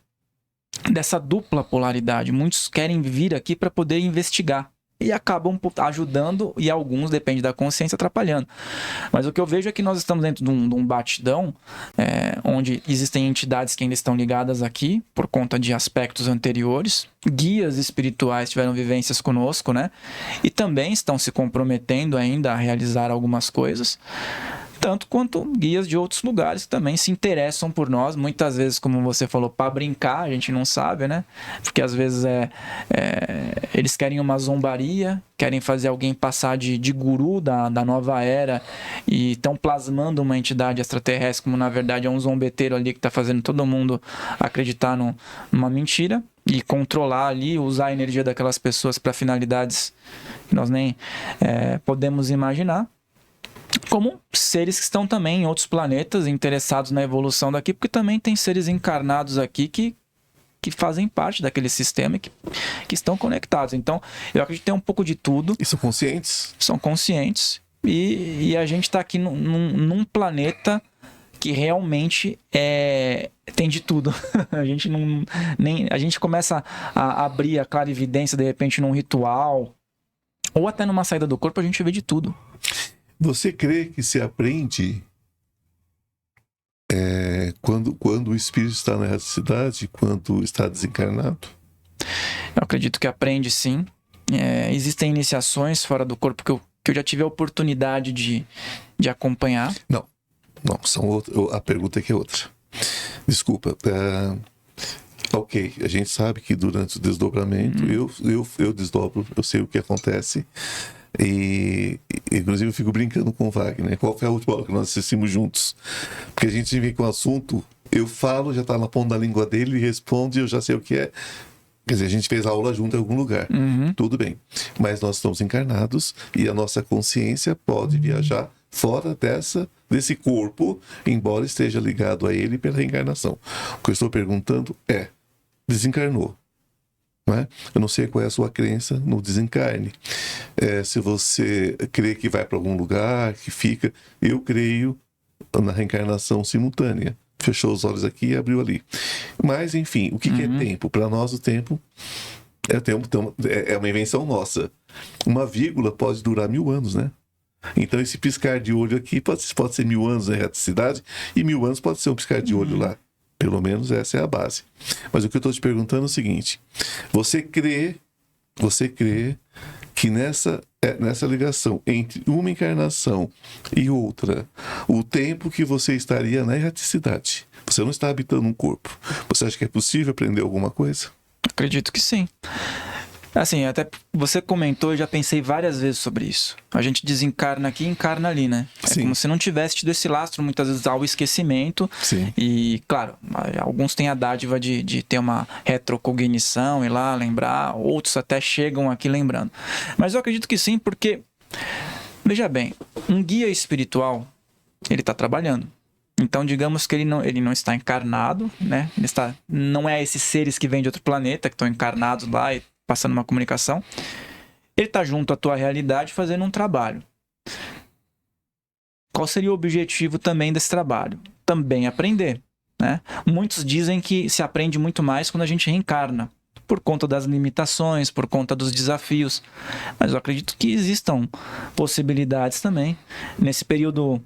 dessa dupla polaridade. Muitos querem vir aqui para poder investigar e acabam ajudando, e alguns, depende da consciência, atrapalhando. Mas o que eu vejo é que nós estamos dentro de um batidão, onde existem entidades que ainda estão ligadas aqui por conta de aspectos anteriores, guias espirituais tiveram vivências conosco, né? E também estão se comprometendo ainda a realizar algumas coisas, tanto quanto guias de outros lugares que também se interessam por nós, muitas vezes, como você falou, para brincar, a gente não sabe, né? Porque às vezes eles querem uma zombaria, querem fazer alguém passar de guru da nova era e estão plasmando uma entidade extraterrestre como na verdade é um zombeteiro ali que está fazendo todo mundo acreditar numa mentira e controlar ali, usar a energia daquelas pessoas para finalidades que nós nem podemos imaginar. Como seres que estão também em outros planetas interessados na evolução daqui, porque também tem seres encarnados aqui que fazem parte daquele sistema e que estão conectados. Então, eu acredito que tem um pouco de tudo. E são conscientes? São conscientes. E a gente está aqui num planeta que realmente tem de tudo. A gente começa a abrir a clarividência, de repente, num ritual, ou até numa saída do corpo, a gente vê de tudo. Você crê que se aprende quando o espírito está na erraticidade, quando está desencarnado? Eu acredito que aprende, sim. Existem iniciações fora do corpo que eu já tive a oportunidade de acompanhar. Não, a pergunta aqui é outra. Desculpa. Ok, a gente sabe que durante o desdobramento, eu desdobro, eu sei o que acontece. E inclusive eu fico brincando com o Wagner. Qual foi a última hora que nós assistimos juntos? Porque a gente vem com o assunto, eu falo, já está na ponta da língua dele, ele responde, eu já sei o que é. Quer dizer, a gente fez aula junto em algum lugar. Tudo bem. Mas nós estamos encarnados e a nossa consciência pode viajar fora desse corpo, embora esteja ligado a ele pela reencarnação. O que eu estou perguntando desencarnou. Eu não sei qual é a sua crença no desencarne. Se você crê que vai para algum lugar, que fica, eu creio na reencarnação simultânea. Fechou os olhos aqui e abriu ali. Mas, enfim, o que é tempo? Para nós, o tempo é uma invenção nossa. Uma vírgula pode durar 1000 anos, né? Então, esse piscar de olho aqui pode ser 1000 anos na erraticidade e 1000 anos pode ser um piscar de olho lá. Pelo menos essa é a base. Mas o que eu estou te perguntando é o seguinte: você crê que nessa ligação entre uma encarnação e outra, o tempo que você estaria na erraticidade, você não está habitando um corpo, você acha que é possível aprender alguma coisa? Acredito que sim. Assim, até você comentou, eu já pensei várias vezes sobre isso. A gente desencarna aqui e encarna ali, né? Sim. Como se não tivesse tido esse lastro, muitas vezes, ao esquecimento. Sim. E, claro, alguns têm a dádiva de ter uma retrocognição, ir lá lembrar, outros até chegam aqui lembrando. Mas eu acredito que sim, porque, veja bem, um guia espiritual, ele está trabalhando. Então, digamos que ele não está encarnado, né? Não é esses seres que vêm de outro planeta, que estão encarnados lá e passando uma comunicação. Ele está junto à tua realidade fazendo um trabalho. Qual seria o objetivo também desse trabalho? Também aprender, né? Muitos dizem que se aprende muito mais quando a gente reencarna, por conta das limitações, por conta dos desafios. Mas eu acredito que existam possibilidades também nesse período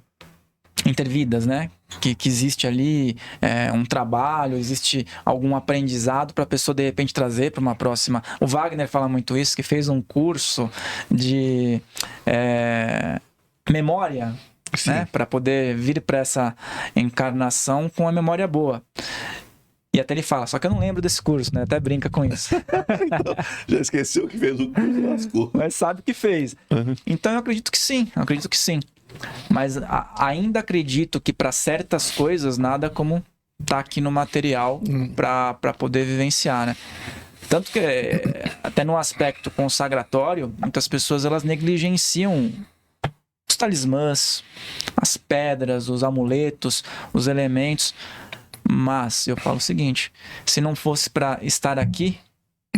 intervidas, né? Que existe ali um trabalho, existe algum aprendizado para a pessoa de repente trazer para uma próxima. O Wagner fala muito isso, que fez um curso de memória, né? Para poder vir para essa encarnação com a memória boa. E até ele fala, só que eu não lembro desse curso, né? Até brinca com isso. Então, já esqueceu que fez o curso, lascou. Mas sabe que fez. Então eu acredito que sim. Mas ainda acredito que para certas coisas nada como tá aqui no material para poder vivenciar, né? Tanto que até no aspecto consagratório, muitas pessoas elas negligenciam os talismãs, as pedras, os amuletos, os elementos. Mas eu falo o seguinte: se não fosse para estar aqui,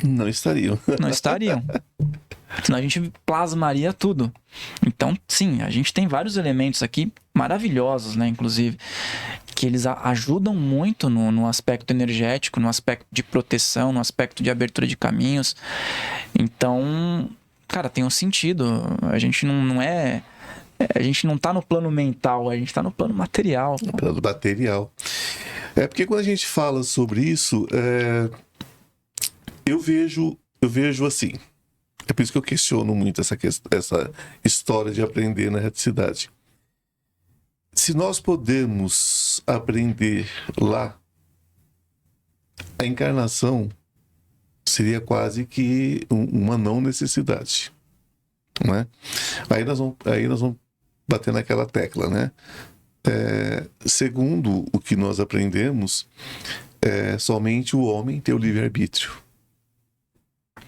não estariam. Não estariam. Senão a gente plasmaria tudo. Então, sim, a gente tem vários elementos aqui maravilhosos, né? Inclusive, que eles ajudam muito no aspecto energético, no aspecto de proteção, no aspecto de abertura de caminhos. Então, cara, tem um sentido. A gente não é... A gente não tá no plano mental, a gente tá no plano material. No plano material. É porque quando a gente fala sobre isso, eu vejo assim. É por isso que eu questiono muito essa história de aprender na reticidade. Se nós podemos aprender lá, a encarnação seria quase que uma não necessidade, não é? Aí nós vamos bater naquela tecla, né? Segundo o que nós aprendemos, somente o homem tem o livre-arbítrio.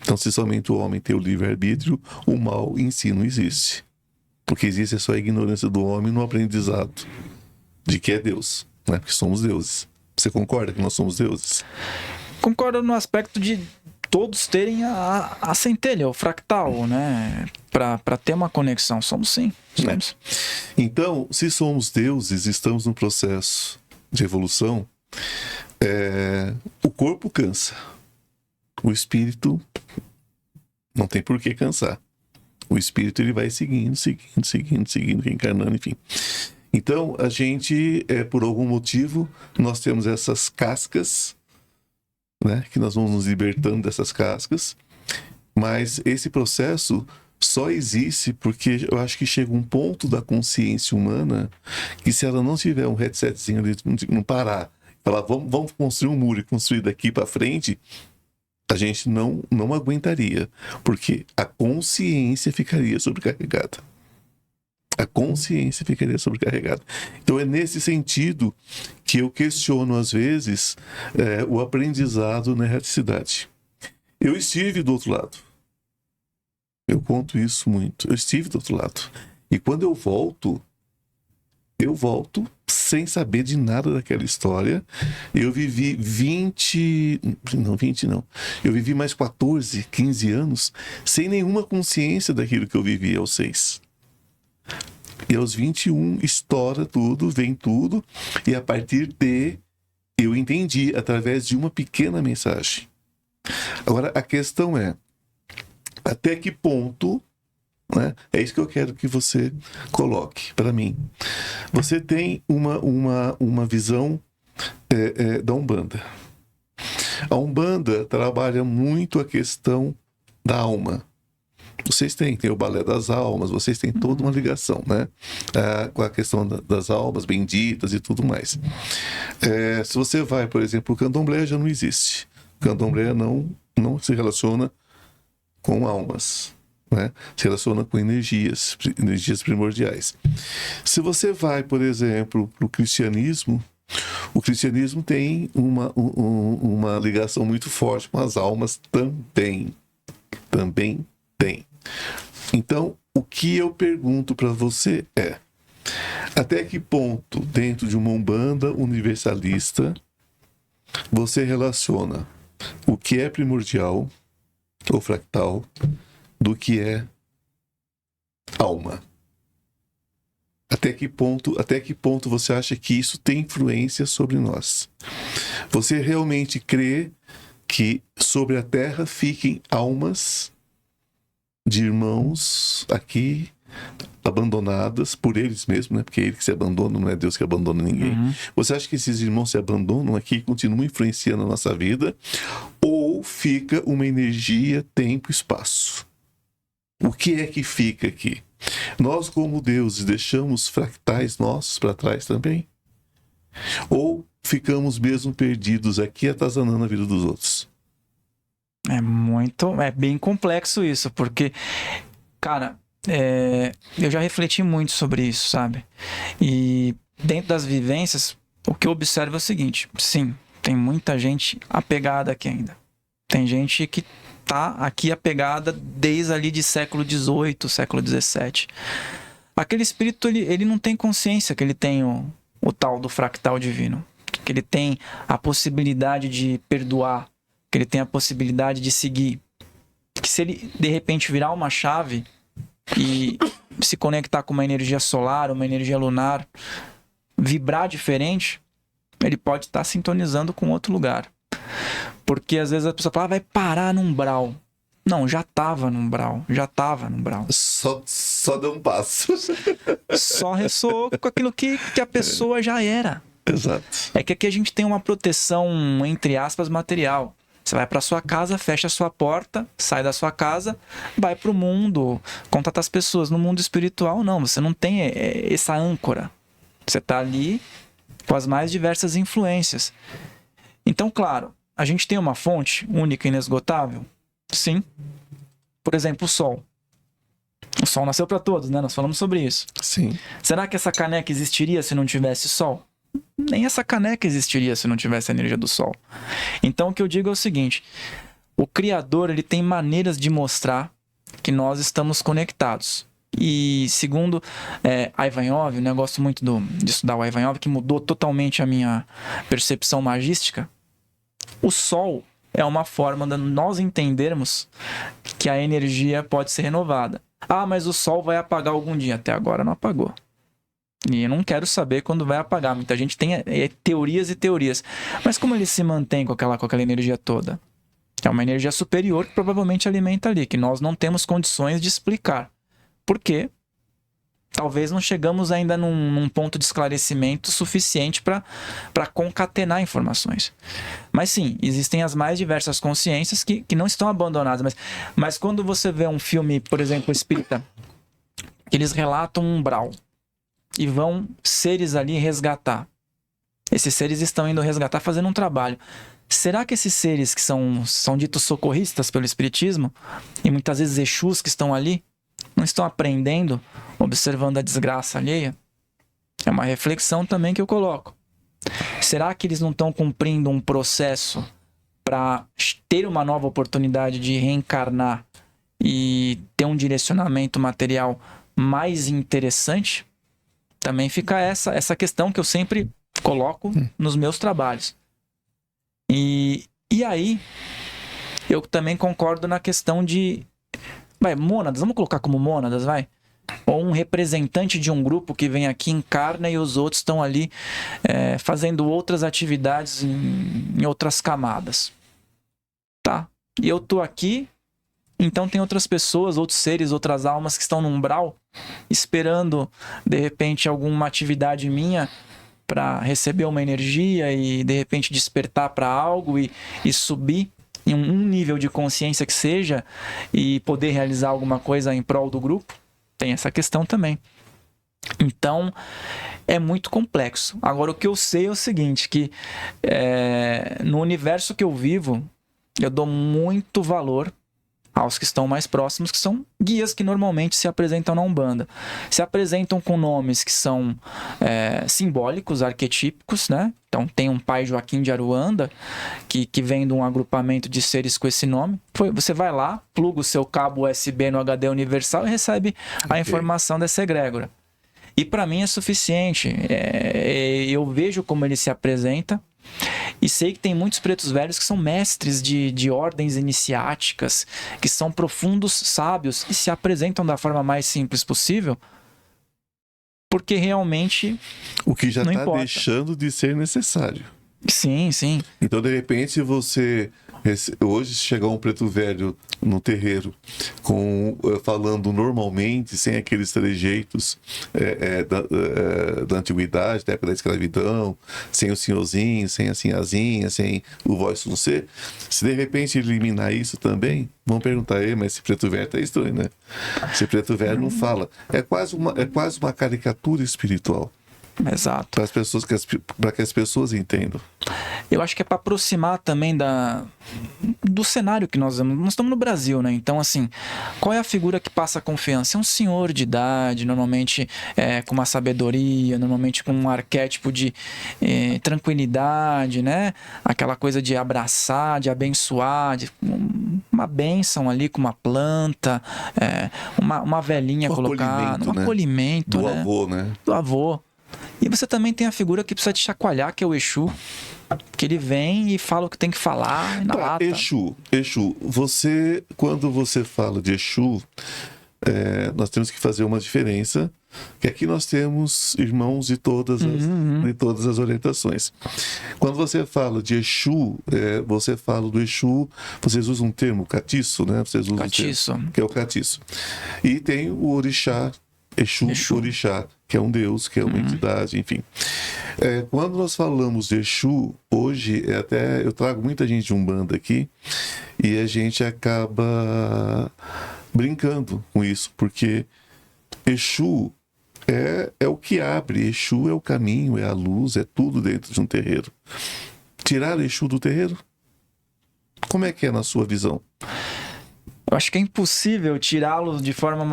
Então, se somente o homem tem o livre-arbítrio, o mal em si não existe. Porque existe só a ignorância do homem no aprendizado de que é Deus, né? Porque somos deuses. Você concorda que nós somos deuses? Concordo no aspecto de todos terem a centelha, o fractal, né? Para ter uma conexão. Somos sim. Somos. Então, se somos deuses, estamos num processo de evolução, o corpo cansa. O espírito não tem por que cansar. O espírito ele vai seguindo, reencarnando, enfim. Então, a gente, por algum motivo, nós temos essas cascas, né? Que nós vamos nos libertando dessas cascas. Mas esse processo só existe porque eu acho que chega um ponto da consciência humana que, se ela não tiver um headsetzinho ali, não parar, falar, vamos construir um muro e construir daqui para frente, a gente não aguentaria, porque a consciência ficaria sobrecarregada. A consciência ficaria sobrecarregada. Então é nesse sentido que eu questiono, às vezes, o aprendizado na erraticidade. Eu estive do outro lado. Eu conto isso muito. Eu estive do outro lado. E quando eu volto sem saber de nada daquela história. Eu vivi 20 não. Eu vivi mais 14, 15 anos sem nenhuma consciência daquilo que eu vivi aos 6. E aos 21 estoura tudo, vem tudo. E a partir de... eu entendi através de uma pequena mensagem. Agora, a questão é... até que ponto... né? É isso que eu quero que você coloque para mim. Você tem uma visão da Umbanda. A Umbanda trabalha muito a questão da alma. Vocês têm o balé das almas, vocês têm toda uma ligação, né? Com a questão das almas benditas e tudo mais. Se você vai, por exemplo, o candomblé já não existe. O candomblé não se relaciona com almas. Né? Se relaciona com energias primordiais. Se você vai, por exemplo, para o cristianismo tem uma ligação muito forte com as almas também tem. Então, o que eu pergunto para você é: até que ponto, dentro de uma Umbanda universalista, você relaciona o que é primordial ou fractal do que é alma? Até que ponto você acha que isso tem influência sobre nós? Você realmente crê que sobre a Terra fiquem almas de irmãos aqui abandonadas por eles mesmos, né? Porque é ele que se abandona, não é Deus que abandona ninguém. Você acha que esses irmãos se abandonam aqui e continuam influenciando a nossa vida? Ou fica uma energia, tempo, espaço? O que é que fica aqui? Nós, como deuses, deixamos fractais nossos para trás também? Ou ficamos mesmo perdidos aqui, atazanando a vida dos outros? É bem complexo isso, porque, cara, eu já refleti muito sobre isso, sabe? E dentro das vivências, o que eu observo é o seguinte: sim, tem muita gente apegada aqui ainda. Tem gente que tá aqui apegada desde ali de século XVIII, século XVII. Aquele espírito, ele não tem consciência que ele tem o tal do fractal divino, que ele tem a possibilidade de perdoar, que ele tem a possibilidade de seguir. que se ele de repente virar uma chave e se conectar com uma energia solar, uma energia lunar, vibrar diferente, ele pode estar sintonizando com outro lugar. Porque às vezes a pessoa fala, vai parar no umbral. Não, já estava no umbral. Só deu um passo. Só ressoou com aquilo que a pessoa já era. Exato. É que aqui a gente tem uma proteção, entre aspas, material. Você vai para sua casa, fecha a sua porta, sai da sua casa, vai para o mundo, contata as pessoas. No mundo espiritual, não. Você não tem essa âncora. Você está ali com as mais diversas influências. Então, claro, a gente tem uma fonte única e inesgotável? Sim. Por exemplo, o Sol. O Sol nasceu para todos, né? Nós falamos sobre isso. Sim. Será que essa caneca existiria se não tivesse Sol? Nem essa caneca existiria se não tivesse a energia do Sol. Então, o que eu digo é o seguinte. O Criador, ele tem maneiras de mostrar que nós estamos conectados. E segundo Ivan Yov, eu gosto muito de estudar o Ivan Yov, que mudou totalmente a minha percepção magística. O Sol é uma forma de nós entendermos que a energia pode ser renovada. Ah, mas o Sol vai apagar algum dia. Até agora não apagou. E eu não quero saber quando vai apagar. Muita gente tem teorias e teorias. Mas como ele se mantém com aquela energia toda? É uma energia superior que provavelmente alimenta ali, que nós não temos condições de explicar. Por quê? Talvez não chegamos ainda num ponto de esclarecimento suficiente para concatenar informações. Mas sim, existem as mais diversas consciências que não estão abandonadas. Mas quando você vê um filme, por exemplo, espírita, que eles relatam um umbral e vão seres ali resgatar. Esses seres estão indo resgatar, fazendo um trabalho. Será que esses seres que são ditos socorristas pelo espiritismo, e muitas vezes Exus que estão ali, não estão aprendendo, observando a desgraça alheia? É uma reflexão também que eu coloco. Será que eles não estão cumprindo um processo para ter uma nova oportunidade de reencarnar e ter um direcionamento material mais interessante? Também fica essa questão que eu sempre coloco nos meus trabalhos. E aí, eu também concordo na questão de... mônadas, vamos colocar como mônadas, vai? Ou um representante de um grupo que vem aqui, encarna e os outros estão ali fazendo outras atividades em outras camadas. Tá? E eu tô aqui, então tem outras pessoas, outros seres, outras almas que estão no umbral, esperando, de repente, alguma atividade minha para receber uma energia e, de repente, despertar para algo e subir em um nível de consciência que seja e poder realizar alguma coisa em prol do grupo. Tem essa questão também. Então, é muito complexo. Agora, o que eu sei é o seguinte, que no universo que eu vivo, eu dou muito valor aos que estão mais próximos, que são guias que normalmente se apresentam na Umbanda. Se apresentam com nomes que são simbólicos, arquetípicos, né? Então tem um pai Joaquim de Aruanda, que vem de um agrupamento de seres com esse nome. Você vai lá, pluga o seu cabo USB no HD universal e recebe a informação dessa egrégora. E para mim é suficiente. Eu vejo como ele se apresenta. E sei que tem muitos pretos velhos que são mestres de ordens iniciáticas, que são profundos sábios e se apresentam da forma mais simples possível, porque realmente o que já não está importa. deixando de ser necessário. Sim, sim. Então, de repente, hoje chegar um preto velho no terreiro falando normalmente, sem aqueles trejeitos da antiguidade, da época da escravidão, sem o senhorzinho, sem a sinhazinha, sem o voz não ser. Se de repente eliminar isso também, vão perguntar, mas esse preto velho tá estranho, né? Esse preto velho não fala. É quase uma caricatura espiritual. Exato. Para que as pessoas entendam. Eu acho que é para aproximar também do cenário que nós estamos no Brasil, né? Então, assim, qual é a figura que passa confiança? É um senhor de idade, normalmente com uma sabedoria, normalmente com um arquétipo de tranquilidade, né? Aquela coisa de abraçar, de abençoar, de uma bênção ali com uma planta, uma velhinha colocada, um acolhimento, do né? avô, né? Do avô. E você também tem a figura que precisa te chacoalhar, que é o Exu, que ele vem e fala o que tem que falar na lata. Exu, quando você fala de Exu, nós temos que fazer uma diferença, que aqui nós temos irmãos de todas as orientações. Quando você fala de Exu, você fala do Exu, vocês usam um termo catiço, né? Vocês usam Catiço. o termo, que é o catiço. E tem o orixá, Exu, orixá, que é um deus, que é uma entidade, enfim. Quando nós falamos de Exu, hoje, eu trago muita gente de Umbanda aqui, e a gente acaba brincando com isso, porque Exu é o que abre, Exu é o caminho, é a luz, é tudo dentro de um terreiro. Tirar Exu do terreiro? Como é que é na sua visão? Eu acho que é impossível tirá-los de forma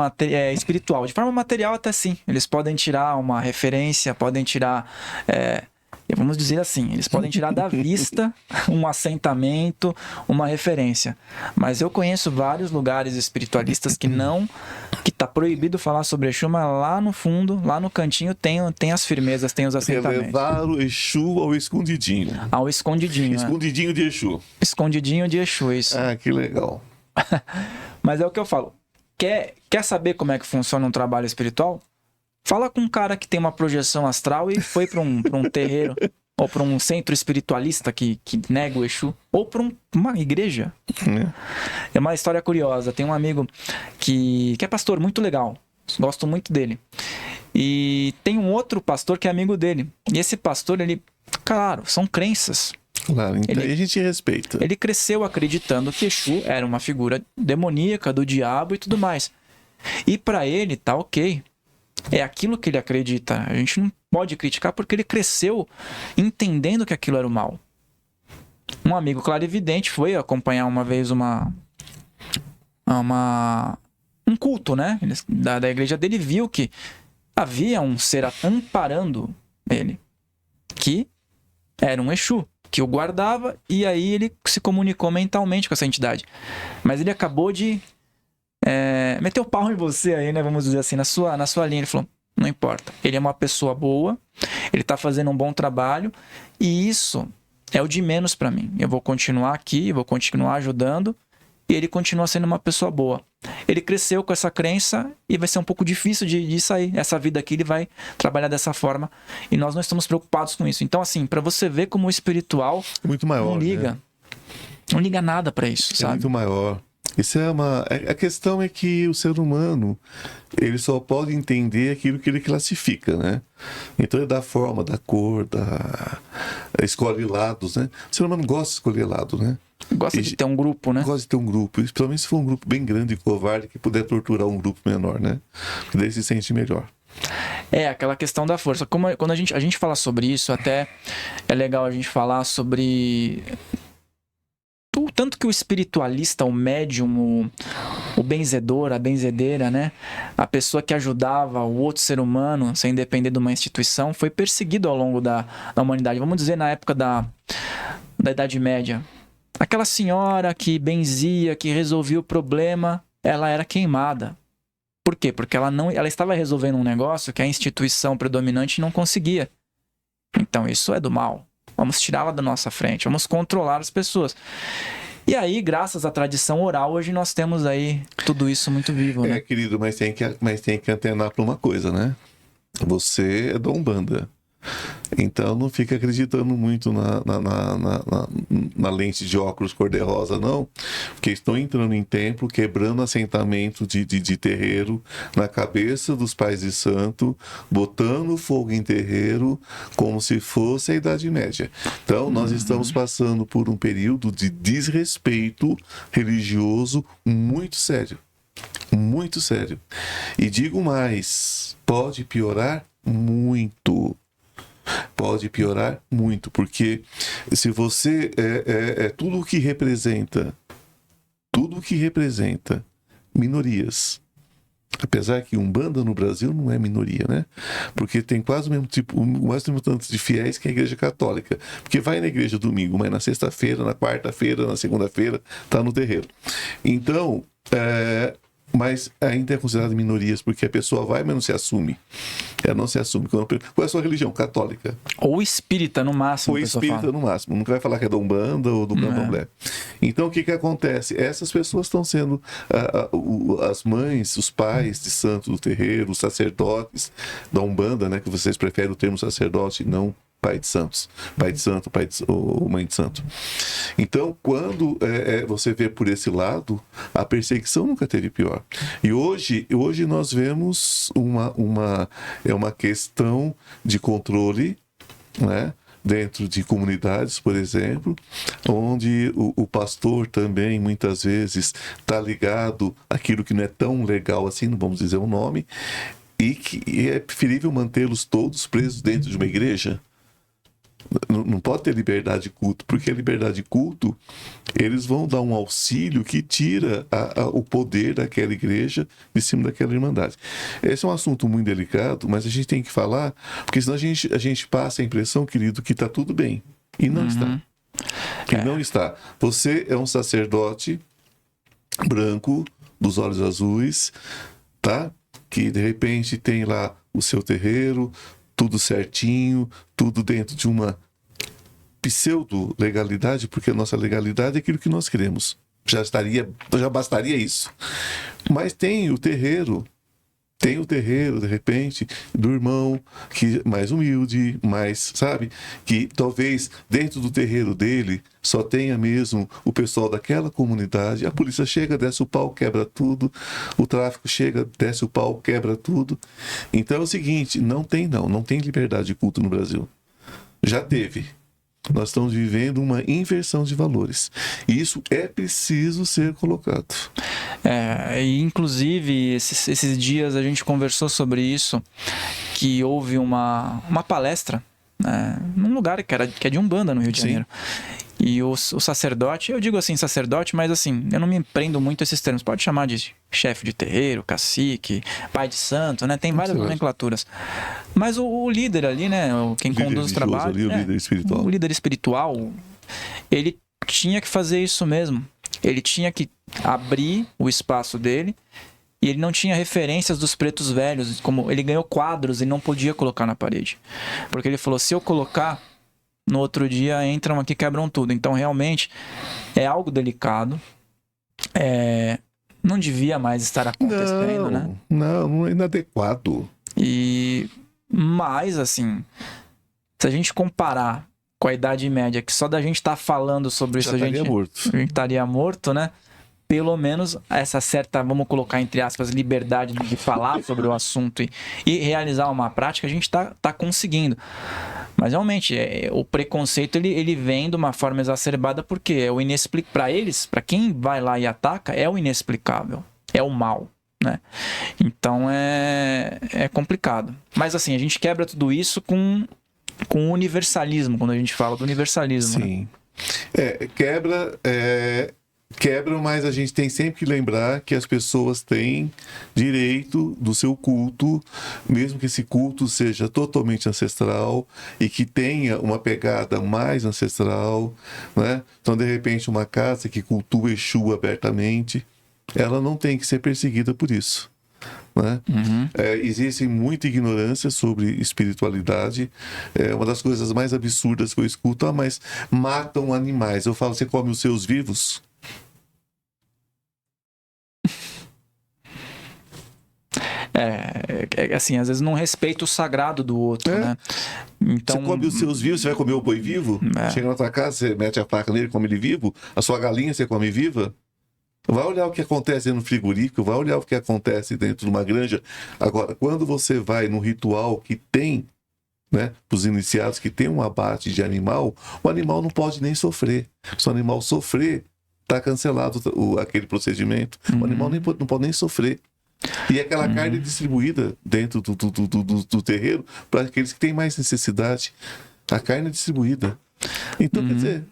espiritual. De forma material, até sim. Eles podem tirar uma referência, podem tirar... vamos dizer assim, eles podem tirar da vista um assentamento, uma referência. Mas eu conheço vários lugares espiritualistas que tá proibido falar sobre Exu, mas lá no fundo, lá no cantinho, tem as firmezas, tem os assentamentos. Levar o Exu ao escondidinho. Ao escondidinho. Escondidinho de Exu. Escondidinho de Exu, isso. Ah, que legal. Mas é o que eu falo. Quer saber como é que funciona um trabalho espiritual? Fala com um cara que tem uma projeção astral e foi para um terreiro, ou para um centro espiritualista que nega o Exu, ou para uma igreja. É uma história curiosa. Tem um amigo que é pastor, muito legal. Gosto muito dele. E tem um outro pastor que é amigo dele. E esse pastor, claro, são crenças. Claro, então a gente respeita. Ele cresceu acreditando que Exu era uma figura demoníaca, do diabo e tudo mais. E para ele tá ok. É aquilo que ele acredita. A gente não pode criticar porque ele cresceu entendendo que aquilo era o mal. Um amigo clarividente foi acompanhar uma vez um culto, né? Da igreja dele, viu que havia um ser amparando ele, que era um Exu, que o guardava, e aí ele se comunicou mentalmente com essa entidade. Mas ele acabou de meteu o pau em você aí, né? Vamos dizer assim, na sua linha. Ele falou, não importa. Ele é uma pessoa boa, ele tá fazendo um bom trabalho, e isso é o de menos para mim. Eu vou continuar aqui, vou continuar ajudando, e ele continua sendo uma pessoa boa. Ele cresceu com essa crença e vai ser um pouco difícil de sair. Essa vida aqui ele vai trabalhar dessa forma, e nós não estamos preocupados com isso. Então, assim, para você ver como o espiritual é muito maior, não liga. Né? Não liga nada para isso, sabe? É muito maior. Isso a questão é que o ser humano, ele só pode entender aquilo que ele classifica, né? Então é da forma, da cor, escolhe lados, né? O ser humano gosta de escolher lado, né? Gosta de ter um grupo, né? Gosta de ter um grupo, principalmente se for um grupo bem grande e covarde que puder torturar um grupo menor, né? Porque daí se sente melhor. Aquela questão da força. Quando a gente fala sobre isso, até é legal a gente falar sobre... Tanto que o espiritualista, o médium, o benzedor, a benzedeira, né? A pessoa que ajudava o outro ser humano, sem depender de uma instituição, foi perseguido ao longo da humanidade. Vamos dizer, na época da Idade Média. Aquela senhora que benzia, que resolvia o problema, ela era queimada. Por quê? Porque ela estava resolvendo um negócio que a instituição predominante não conseguia. Então isso é do mal. Vamos tirá-la da nossa frente, vamos controlar as pessoas. E aí, graças à tradição oral, hoje nós temos aí tudo isso muito vivo, né? Querido, mas tem que antenar para uma coisa, né? Você é da Umbanda. Então não fica acreditando muito na lente de óculos cor-de-rosa, não. Porque estão entrando em templo, quebrando assentamento de terreiro na cabeça dos pais de santo, botando fogo em terreiro como se fosse a Idade Média. Então nós estamos passando por um período de desrespeito religioso muito sério. Muito sério. E digo mais, pode piorar muito. Pode piorar muito, porque se você tudo o que representa minorias, apesar que Umbanda no Brasil não é minoria, né? Porque tem quase o mesmo tanto de fiéis que a Igreja Católica, porque vai na igreja domingo, mas na sexta-feira, na quarta-feira, na segunda-feira tá no terreiro. Então mas ainda é considerado minorias, porque a pessoa vai, mas não se assume. Ela não se assume. Qual é a sua religião? Católica. Ou espírita, no máximo. Ou espírita, no máximo. Nunca vai falar que é da Umbanda ou do Candomblé. Então, o que acontece? Essas pessoas estão sendo as mães, os pais de santo do terreiro, os sacerdotes da Umbanda, né? Que vocês preferem o termo sacerdote, não pai de santos, pai de santo, ou mãe de santo. Então, quando você vê por esse lado, a perseguição nunca teve pior. E hoje nós vemos uma questão de controle, né? Dentro de comunidades, por exemplo, onde o pastor também muitas vezes está ligado àquilo que não é tão legal assim, não vamos dizer o nome, e que é preferível mantê-los todos presos dentro de uma igreja. Não pode ter liberdade de culto, porque a liberdade de culto, eles vão dar um auxílio que tira o poder daquela igreja de cima daquela irmandade. Esse é um assunto muito delicado, mas a gente tem que falar, porque senão a gente passa a impressão, querido, que está tudo bem. E não está. E não está. Você é um sacerdote branco, dos olhos azuis, tá? Que de repente tem lá o seu terreiro, tudo certinho, tudo dentro de uma pseudo-legalidade, porque a nossa legalidade é aquilo que nós queremos. Já bastaria isso. Mas tem o terreiro, de repente, do irmão que mais humilde, mais, sabe? Que talvez dentro do terreiro dele só tenha mesmo o pessoal daquela comunidade. A polícia chega, desce o pau, quebra tudo. O tráfico chega, desce o pau, quebra tudo. Então é o seguinte, não tem liberdade de culto no Brasil. Já teve. Nós estamos vivendo uma inversão de valores. E isso é preciso ser colocado. E inclusive, esses dias a gente conversou sobre isso, que houve uma palestra, né, num lugar que é de Umbanda, no Rio de Janeiro. E o sacerdote, eu digo assim sacerdote, mas assim, eu não me prendo muito a esses termos. Pode chamar de chefe de terreiro, cacique, pai de santo, né? Tem várias nomenclaturas. Mas o líder ali, né? Quem conduz o trabalho. Ali, o líder espiritual. O líder espiritual, ele tinha que fazer isso mesmo. Ele tinha que abrir o espaço dele. E ele não tinha referências dos pretos velhos. Como ele ganhou quadros e não podia colocar na parede. Porque ele falou, se eu colocar, no outro dia entram aqui e quebram tudo. Então, realmente, é algo delicado. Não devia mais estar acontecendo, né? Não é inadequado. Mas, assim, se a gente comparar com a Idade Média, que só da gente estar falando sobre isso, a gente estaria morto, né? Pelo menos essa certa, vamos colocar entre aspas, liberdade de falar sobre o assunto e realizar uma prática, a gente tá conseguindo. Mas realmente, o preconceito ele vem de uma forma exacerbada porque é o inexplicável. Para eles, para quem vai lá e ataca, é o inexplicável, é o mal, né? Então é complicado. Mas assim, a gente quebra tudo isso com o universalismo, quando a gente fala do universalismo. Sim. Né? Quebram, mas a gente tem sempre que lembrar que as pessoas têm direito do seu culto, mesmo que esse culto seja totalmente ancestral e que tenha uma pegada mais ancestral, né? Então, de repente, uma casa que cultua Exu abertamente, ela não tem que ser perseguida por isso. Né? Existe muita ignorância sobre espiritualidade. Uma das coisas mais absurdas que eu escuto, mas matam animais. Eu falo, você come os seus vivos? Assim, às vezes não respeita o sagrado do outro, né? Então, você come os seus vivos, você vai comer o boi vivo? Chega na tua casa, você mete a faca nele e come ele vivo? A sua galinha você come viva? Vai olhar o que acontece no frigorífico, vai olhar o que acontece dentro de uma granja. Agora, quando você vai num ritual que tem, né, para os iniciados, que tem um abate de animal, o animal não pode nem sofrer. Se o animal sofrer, está cancelado aquele procedimento. O animal não pode nem sofrer. E aquela carne distribuída dentro do terreiro para aqueles que têm mais necessidade. A carne é distribuída. Então, quer dizer...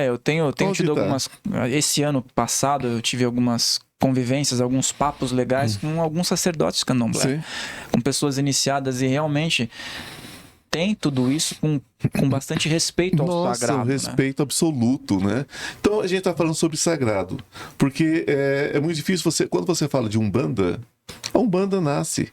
eu tenho tido algumas... Esse ano passado eu tive algumas convivências, alguns papos legais com alguns sacerdotes candomblé. Com pessoas iniciadas e realmente... mantém tudo isso com bastante respeito ao Nossa, sagrado. um respeito absoluto, né? Então a gente está falando sobre sagrado, porque é muito difícil quando você fala de Umbanda, a Umbanda nasce.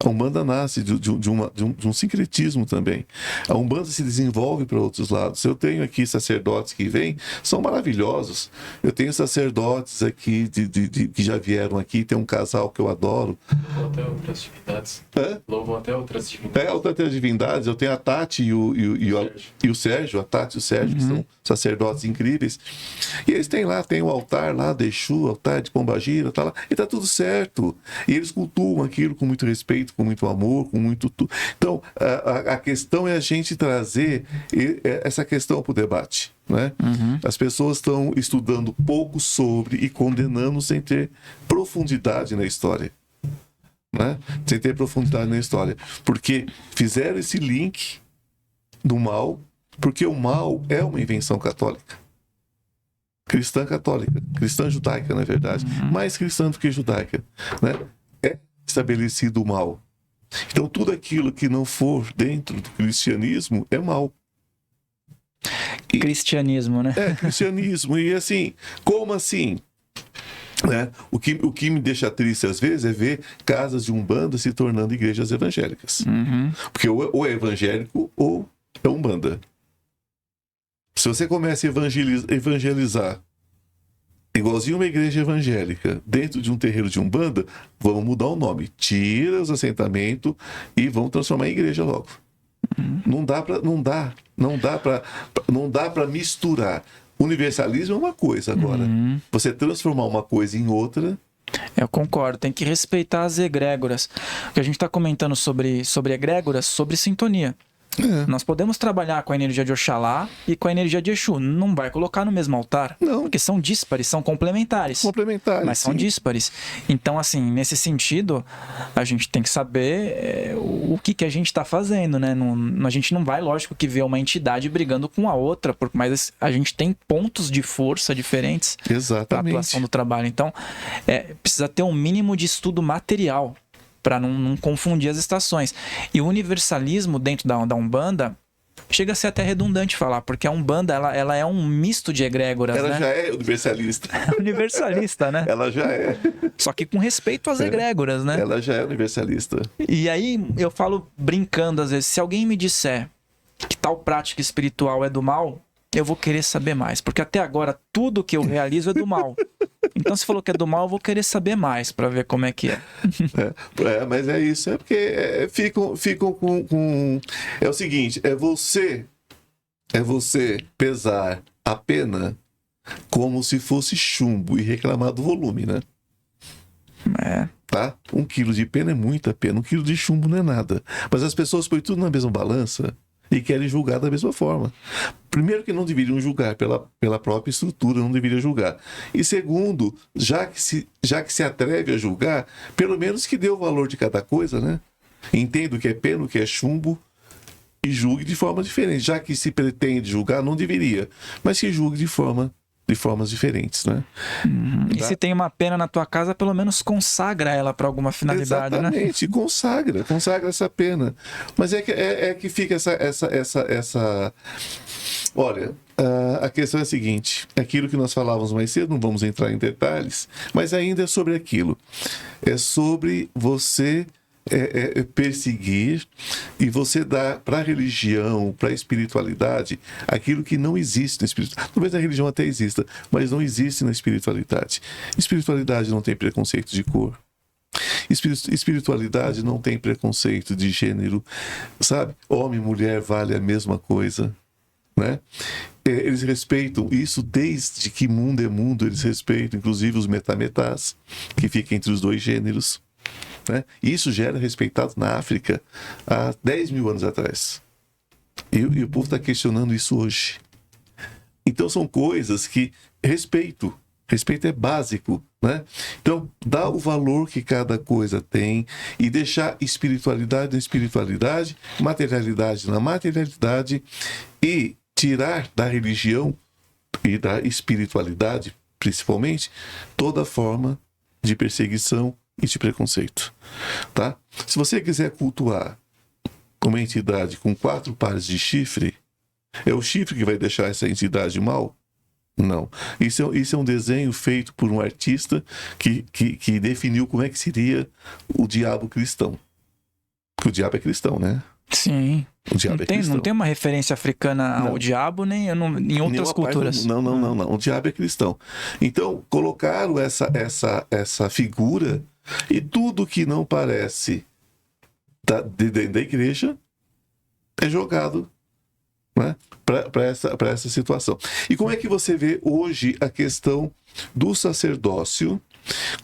A Umbanda nasce de um sincretismo também. A Umbanda se desenvolve para outros lados. Eu tenho aqui sacerdotes que vêm, são maravilhosos. Eu tenho sacerdotes aqui que já vieram aqui. Tem um casal que eu adoro. Louvam até outras divindades. Hã? Louvam até outras divindades. Outras divindades. Eu tenho a Tati e o Sérgio. A Tati e o Sérgio, que são sacerdotes incríveis. E eles têm lá, tem o altar lá de Exu, altar de Pombagira, tá lá. E tá tudo certo. E eles cultuam aquilo com muito respeito, com muito amor, com muito... Então, a questão é a gente trazer essa questão para o debate, né? As pessoas estão estudando pouco sobre e condenando sem ter profundidade na história, né? Sem ter profundidade na história. Porque fizeram esse link do mal, porque o mal é uma invenção católica. Cristã católica, cristã judaica, na verdade, mais cristã do que judaica, né? É estabelecido o mal. Então tudo aquilo que não for dentro do cristianismo é mal. Cristianismo, né? Cristianismo. E assim, como assim? Né? O que me deixa triste às vezes é ver casas de Umbanda se tornando igrejas evangélicas. Porque ou é evangélico ou é Umbanda. Se você começa a evangelizar igualzinho uma igreja evangélica dentro de um terreiro de Umbanda, vamos mudar o nome. Tira os assentamentos e vamos transformar em igreja logo. Não dá para misturar. Universalismo é uma coisa agora. Você transformar uma coisa em outra. Eu concordo, tem que respeitar as egrégoras. O que a gente está comentando sobre egrégoras, sobre sintonia. Nós podemos trabalhar com a energia de Oxalá e com a energia de Exu. Não vai colocar no mesmo altar, Não. porque são díspares, são complementares. Mas são sim. díspares. Então, assim, nesse sentido, a gente tem que saber o que a gente está fazendo, né? A gente não vai, lógico, que ver uma entidade brigando com a outra, mas a gente tem pontos de força diferentes para a Exatamente. atuação do trabalho. Então, precisa ter um mínimo de estudo material para não confundir as estações. E o universalismo dentro da Umbanda chega a ser até redundante falar, porque a Umbanda ela é um misto de egrégoras, Ela né? já é universalista. Universalista, né? Ela já é. Só que com respeito às egrégoras, né? Ela já é universalista. E aí eu falo brincando às vezes, se alguém me disser que tal prática espiritual é do mal, eu vou querer saber mais, porque até agora tudo que eu realizo é do mal. Então, se falou que é do mal, eu vou querer saber mais para ver como é que é. Mas é isso, é porque ficam com... É o seguinte, é você pesar a pena como se fosse chumbo e reclamar do volume, né? Tá? 1 quilo de pena é muita pena, 1 quilo de chumbo não é nada. Mas as pessoas põem tudo na mesma balança e querem julgar da mesma forma. Primeiro que não deveriam julgar pela própria estrutura, não deveriam julgar. E segundo, já que se atreve a julgar, pelo menos que dê o valor de cada coisa, né? Entenda o que é pena, o que é chumbo e julgue de forma diferente. Já que se pretende julgar, não deveria, mas que julgue de formas diferentes, né? E se tem uma pena na tua casa, pelo menos consagra ela para alguma finalidade, Exatamente, né? Consagra essa pena. Mas é que fica essa... Olha, a questão é a seguinte, aquilo que nós falávamos mais cedo, não vamos entrar em detalhes, mas ainda é sobre aquilo. É sobre você perseguir e você dar para a religião, para a espiritualidade, aquilo que não existe na espiritualidade. Talvez a religião até exista, mas não existe na espiritualidade. Espiritualidade não tem preconceito de cor. Espiritualidade não tem preconceito de gênero, sabe? Homem e mulher vale a mesma coisa, né? Eles respeitam isso desde que mundo é mundo, eles respeitam inclusive os metametás, que fica entre os dois gêneros, né? Isso já era respeitado na África há 10 mil anos atrás. E o povo está questionando isso hoje. Então são coisas que respeito é básico, né? Então dá o valor que cada coisa tem e deixar espiritualidade na espiritualidade, materialidade na materialidade e tirar da religião e da espiritualidade, principalmente, toda forma de perseguição e de preconceito, tá? Se você quiser cultuar uma entidade com 4 pares de chifre, é o chifre que vai deixar essa entidade mal? Não. Isso é um desenho feito por um artista que definiu como é que seria o diabo cristão. Porque o diabo é cristão, né? Sim. O diabo é cristão. Não tem uma referência africana ao diabo, nem em outras culturas. Não. O diabo é cristão. Então, colocaram essa figura e tudo que não parece da igreja é jogado, né, para essa situação. E como é que você vê hoje a questão do sacerdócio?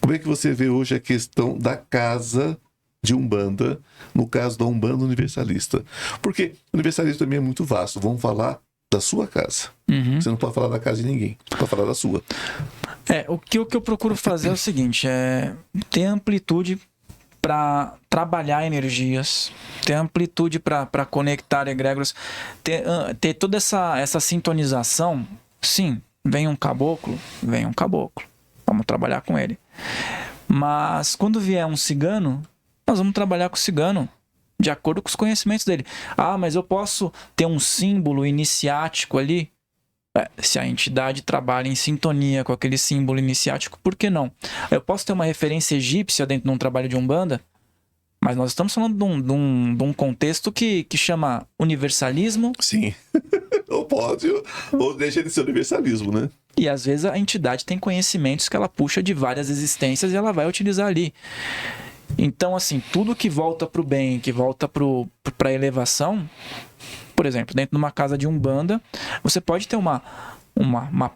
Como é que você vê hoje a questão da casa de Umbanda, no caso da Umbanda Universalista? Porque o universalismo também é muito vasto. Vamos falar da sua casa. Você não pode falar da casa de ninguém, pode falar da sua. O que eu procuro fazer é o seguinte, ter amplitude para trabalhar energias, ter amplitude para conectar egrégoras, ter toda essa sintonização. Sim, vem um caboclo, vamos trabalhar com ele. Mas quando vier um cigano, nós vamos trabalhar com o cigano, de acordo com os conhecimentos dele. Ah, mas eu posso ter um símbolo iniciático ali? Se a entidade trabalha em sintonia com aquele símbolo iniciático, por que não? Eu posso ter uma referência egípcia dentro de um trabalho de Umbanda, mas nós estamos falando de um contexto que chama universalismo. Sim. Ou pode, ou deixa de ser universalismo, né? E às vezes a entidade tem conhecimentos que ela puxa de várias existências e ela vai utilizar ali. Então, assim, tudo que volta para o bem, que volta para a elevação, por exemplo, dentro de uma casa de Umbanda, você pode ter uma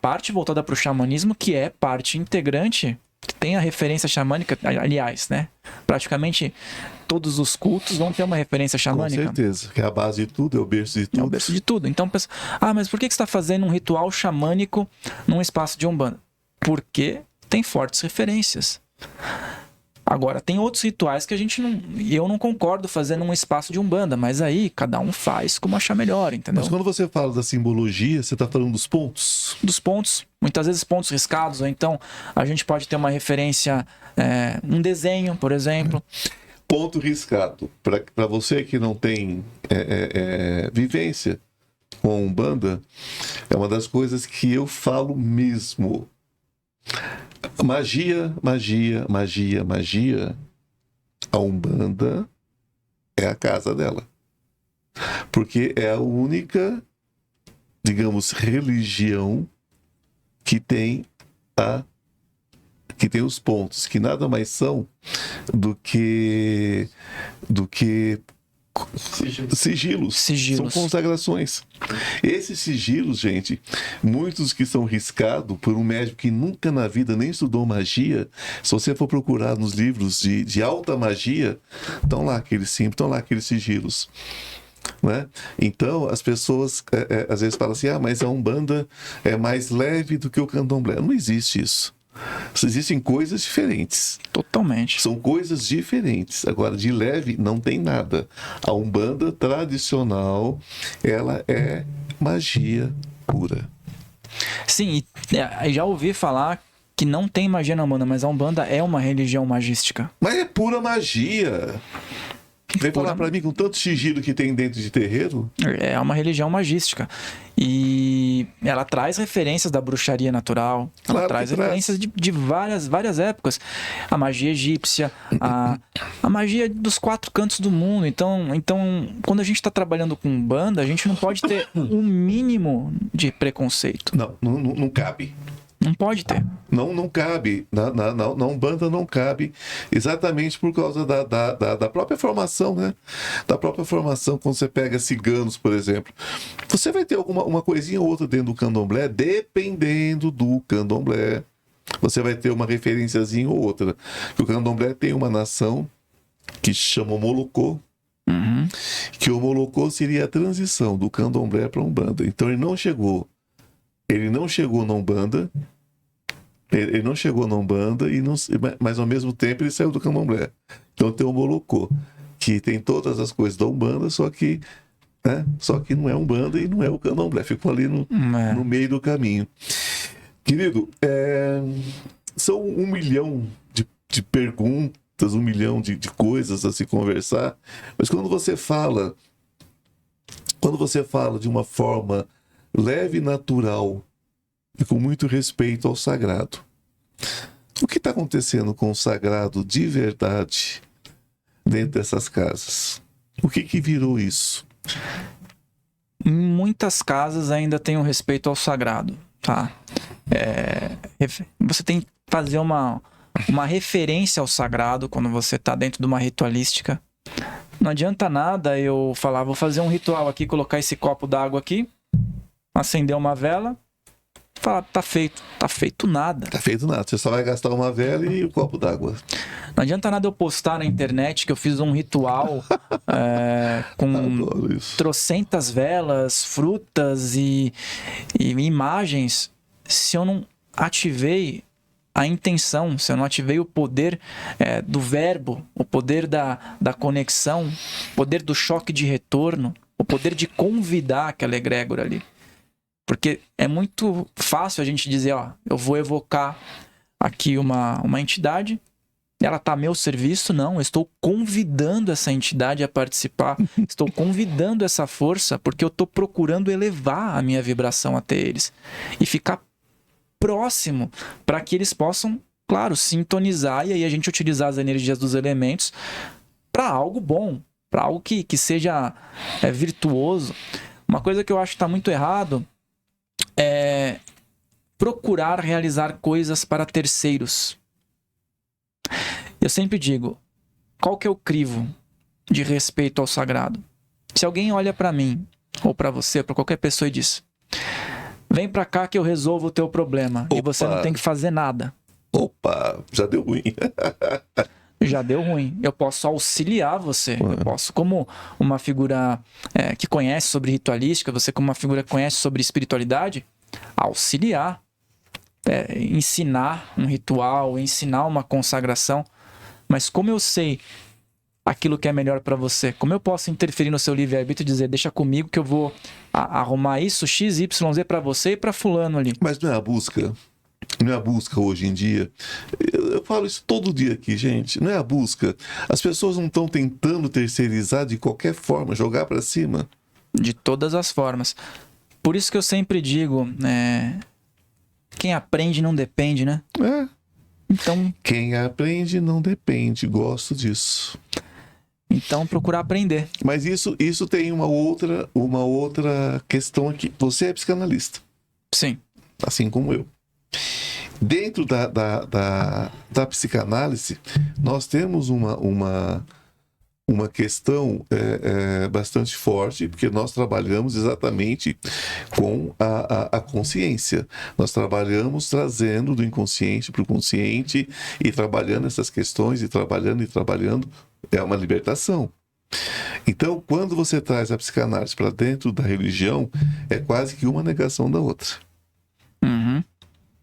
parte voltada para o xamanismo que é parte integrante, que tem a referência xamânica, aliás, né? Praticamente todos os cultos vão ter uma referência xamânica. Com certeza, que é a base de tudo, é o berço de tudo. É o berço de tudo. Então, pensa, mas por que você está fazendo um ritual xamânico num espaço de Umbanda? Porque tem fortes referências. Agora, tem outros rituais que eu não concordo fazer num espaço de Umbanda, mas aí cada um faz como achar melhor, entendeu? Mas quando você fala da simbologia, você está falando dos pontos? Dos pontos, muitas vezes pontos riscados, ou então a gente pode ter uma referência, um desenho, por exemplo. Ponto riscado. Para você que não tem vivência com Umbanda, é uma das coisas que eu falo mesmo. Magia. A Umbanda é a casa dela. Porque é a única, digamos, religião que tem os pontos, que nada mais são do que sigilos. São consagrações. Esses sigilos, gente, muitos que são riscados por um médico que nunca na vida nem estudou magia, se você for procurar nos livros de alta magia, estão lá aqueles símbolos, estão lá aqueles sigilos. Né? Então as pessoas às vezes falam assim, mas a Umbanda é mais leve do que o Candomblé. Não existe isso. Existem coisas diferentes. Totalmente. São coisas diferentes. Agora, de leve, não tem nada. A Umbanda tradicional, ela é magia pura. Sim, e já ouvi falar que não tem magia na Umbanda, mas a Umbanda é uma religião magística. Mas é pura magia. Vem falar pra mim com tanto sigilo que tem dentro de terreiro? É uma religião magística. E ela traz referências da bruxaria natural. Ela traz referências de várias épocas. A magia egípcia, a magia dos 4 cantos do mundo. Então quando a gente está trabalhando com Umbanda, a gente não pode ter um mínimo de preconceito. Não cabe. Não pode ter. Não cabe. Na Umbanda não cabe, exatamente por causa da própria formação, né? Da própria formação, quando você pega ciganos, por exemplo. Você vai ter uma coisinha ou outra dentro do candomblé, dependendo do candomblé. Você vai ter uma referenciazinha ou outra. O candomblé tem uma nação que se chama Molocô, que o Molocô seria a transição do candomblé para a Umbanda. Então ele não chegou na Umbanda, mas ao mesmo tempo ele saiu do candomblé. Então tem o Molocô, que tem todas as coisas da Umbanda, só que não é Umbanda e não é o candomblé. Ficou ali no meio do caminho. Querido, são 1 milhão de perguntas, 1 milhão de coisas a se conversar, mas quando você fala quando você fala de uma forma leve e natural e com muito respeito ao sagrado, o que está acontecendo com o sagrado de verdade dentro dessas casas? O que virou isso? Em muitas casas ainda tem um respeito ao sagrado, tá? Você tem que fazer uma referência ao sagrado quando você está dentro de uma ritualística. Não adianta nada eu falar, vou fazer um ritual aqui, colocar esse copo d'água aqui, acender uma vela, falar, tá feito. Tá feito nada. Tá feito nada. Você só vai gastar uma vela e o copo d'água. Não adianta nada eu postar na internet que eu fiz um ritual com trocentas velas, frutas e imagens, se eu não ativei a intenção, se eu não ativei o poder do verbo, o poder da conexão, o poder do choque de retorno, o poder de convidar aquela egrégora ali. Porque é muito fácil a gente dizer, ó, eu vou evocar aqui uma entidade, ela está a meu serviço. Não, eu estou convidando essa entidade a participar, estou convidando essa força porque eu estou procurando elevar a minha vibração até eles e ficar próximo para que eles possam, claro, sintonizar e aí a gente utilizar as energias dos elementos para algo bom, para algo que seja virtuoso. Uma coisa que eu acho que está muito errado é procurar realizar coisas para terceiros. Eu sempre digo, qual que é o crivo de respeito ao sagrado? Se alguém olha para mim, ou para você, para qualquer pessoa e diz, vem para cá que eu resolvo o teu problema. Opa. E você não tem que fazer nada. Opa, já deu ruim. Já deu ruim. Eu posso auxiliar você. Eu posso, como uma figura que conhece sobre ritualística, você como uma figura que conhece sobre espiritualidade, auxiliar, ensinar um ritual, ensinar uma consagração. Mas como eu sei aquilo que é melhor para você, como eu posso interferir no seu livre-arbítrio e dizer, deixa comigo que eu vou arrumar isso, X, Y, Z para você e para fulano ali. Mas não é a busca? Não é a busca hoje em dia? Eu falo isso todo dia aqui, gente. Não é a busca. As pessoas não estão tentando terceirizar de qualquer forma, jogar para cima? De todas as formas. Por isso que eu sempre digo, quem aprende não depende, né? Então, quem aprende não depende. Gosto disso. Então, procurar aprender. Mas isso tem uma outra questão aqui. Você é psicanalista. Sim. Assim como eu. Dentro da psicanálise, nós temos uma questão bastante forte, porque nós trabalhamos exatamente com a consciência. Nós trabalhamos trazendo do inconsciente para o consciente e trabalhando essas questões e trabalhando. É uma libertação. Então, quando você traz a psicanálise para dentro da religião, é quase que uma negação da outra. Uhum.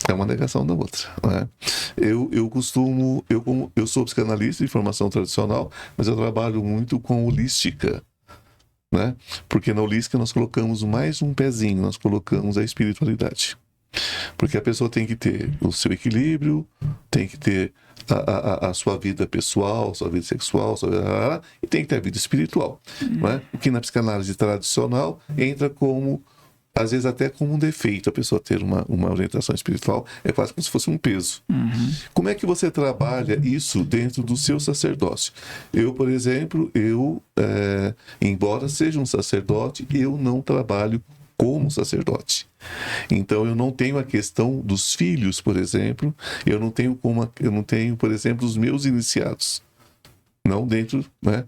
É uma negação da outra, né? Eu sou psicanalista de formação tradicional, mas eu trabalho muito com holística, né? Porque na holística nós colocamos mais um pezinho, nós colocamos a espiritualidade. Porque a pessoa tem que ter o seu equilíbrio, tem que ter a sua vida pessoal, sua vida sexual, e tem que ter a vida espiritual, né? O que na psicanálise tradicional entra como, às vezes até como um defeito, a pessoa ter uma orientação espiritual é quase como se fosse um peso. Uhum. Como é que você trabalha isso dentro do seu sacerdócio? Eu, por exemplo, embora seja um sacerdote, eu não trabalho como sacerdote. Então eu não tenho a questão dos filhos, por exemplo, eu não tenho, por exemplo, os meus iniciados. Não dentro, né,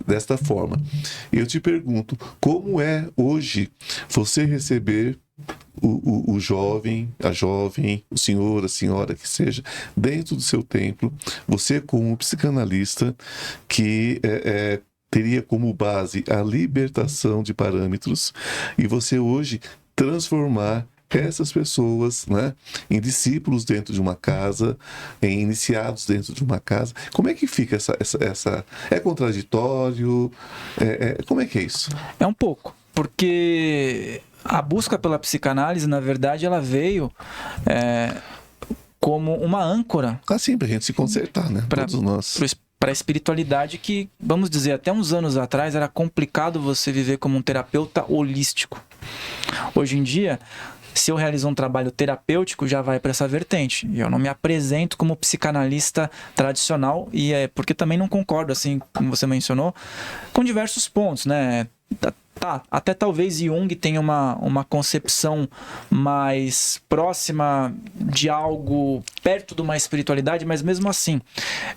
desta forma. Eu te pergunto, como é hoje você receber o jovem, a jovem, o senhor, a senhora, que seja, dentro do seu templo, você como psicanalista que teria como base a libertação de parâmetros, e você hoje transformar essas pessoas, né, em discípulos dentro de uma casa, em iniciados dentro de uma casa. Como é que fica essa é contraditório? Como é que é isso? É um pouco, porque a busca pela psicanálise, na verdade, ela veio como uma âncora. Assim, pra gente se consertar, né? Todos nós. para a espiritualidade que, vamos dizer, até uns anos atrás era complicado você viver como um terapeuta holístico. Hoje em dia, se eu realizo um trabalho terapêutico, já vai para essa vertente. Eu não me apresento como psicanalista tradicional, e é porque também não concordo, assim como você mencionou, com diversos pontos, né? Até talvez Jung tenha uma concepção mais próxima de algo perto de uma espiritualidade, mas mesmo assim,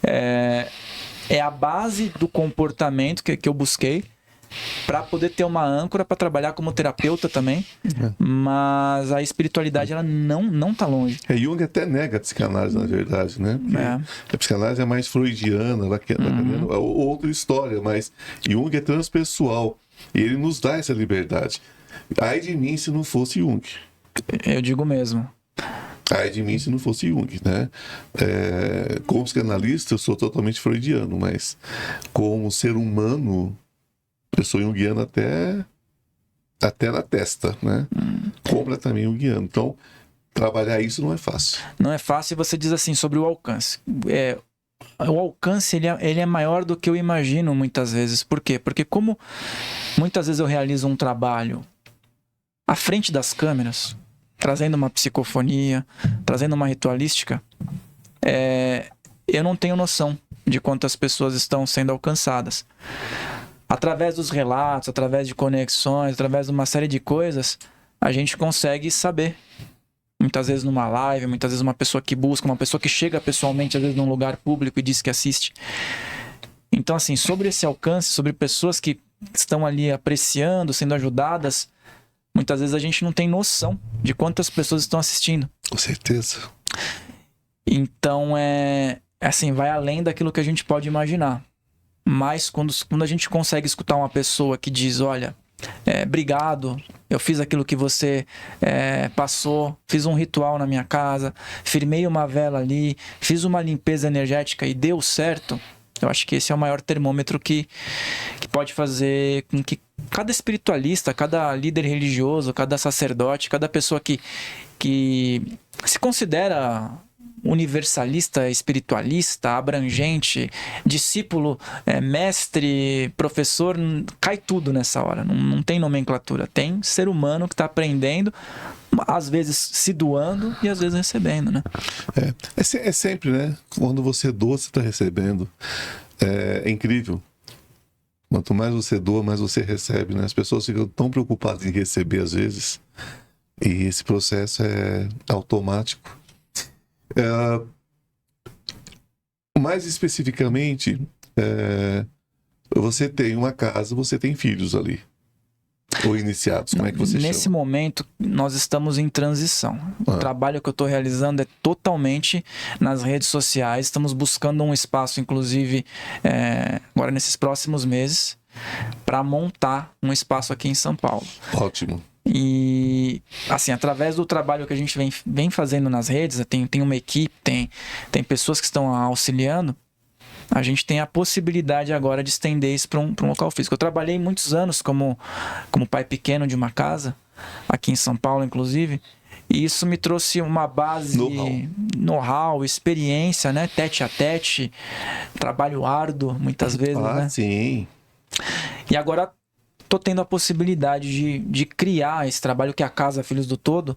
é a base do comportamento que eu busquei para poder ter uma âncora para trabalhar como terapeuta também, mas a espiritualidade ela não tá longe. Jung até nega a psicanálise, na verdade, né? A psicanálise é mais freudiana, ela é outra história, mas Jung é transpessoal e ele nos dá essa liberdade. Ai de mim se não fosse Jung. Eu digo mesmo. Ai de mim se não fosse Jung, né? Como psicanalista eu sou totalmente freudiano, mas como ser humano eu sou junguiano até na testa, né? Completamente junguiano. Então, trabalhar isso não é fácil. Não é fácil, e você diz assim sobre o alcance. O alcance, ele é maior do que eu imagino muitas vezes. Por quê? Porque como muitas vezes eu realizo um trabalho à frente das câmeras, trazendo uma psicofonia, trazendo uma ritualística, eu não tenho noção de quantas pessoas estão sendo alcançadas. Através dos relatos, através de conexões, através de uma série de coisas, a gente consegue saber. Muitas vezes numa live, muitas vezes uma pessoa que busca, uma pessoa que chega pessoalmente, às vezes num lugar público e diz que assiste. Então, assim, sobre esse alcance, sobre pessoas que estão ali apreciando, sendo ajudadas, muitas vezes a gente não tem noção de quantas pessoas estão assistindo. Com certeza. Então, assim, vai além daquilo que a gente pode imaginar. Mas quando a gente consegue escutar uma pessoa que diz, olha, obrigado, eu fiz aquilo que você passou, fiz um ritual na minha casa, firmei uma vela ali, fiz uma limpeza energética e deu certo, eu acho que esse é o maior termômetro que pode fazer com que cada espiritualista, cada líder religioso, cada sacerdote, cada pessoa que se considera universalista, espiritualista, abrangente, discípulo, mestre, professor, cai tudo nessa hora. Não tem nomenclatura. Tem ser humano que está aprendendo, às vezes se doando e às vezes recebendo, né? É sempre, né? Quando você doa, você está recebendo. É incrível. Quanto mais você doa, mais você recebe, né? As pessoas ficam tão preocupadas em receber às vezes, e esse processo é automático. Mais especificamente, você tem uma casa, você tem filhos ali, ou iniciados, como é que você chama? Nesse momento, nós estamos em transição. O trabalho que eu estou realizando é totalmente nas redes sociais. Estamos buscando um espaço, inclusive, agora nesses próximos meses, para montar um espaço aqui em São Paulo. Ótimo. E, assim, através do trabalho que a gente vem fazendo nas redes, tem uma equipe, tem pessoas que estão auxiliando, a gente tem a possibilidade agora de estender isso para um local físico. Eu trabalhei muitos anos como pai pequeno de uma casa, aqui em São Paulo, inclusive, e isso me trouxe uma base, know-how, experiência, né? Tete a tete, trabalho árduo, muitas vezes, né? Sim. E agora estou tendo a possibilidade de criar esse trabalho que é a Casa Filhos do Todo,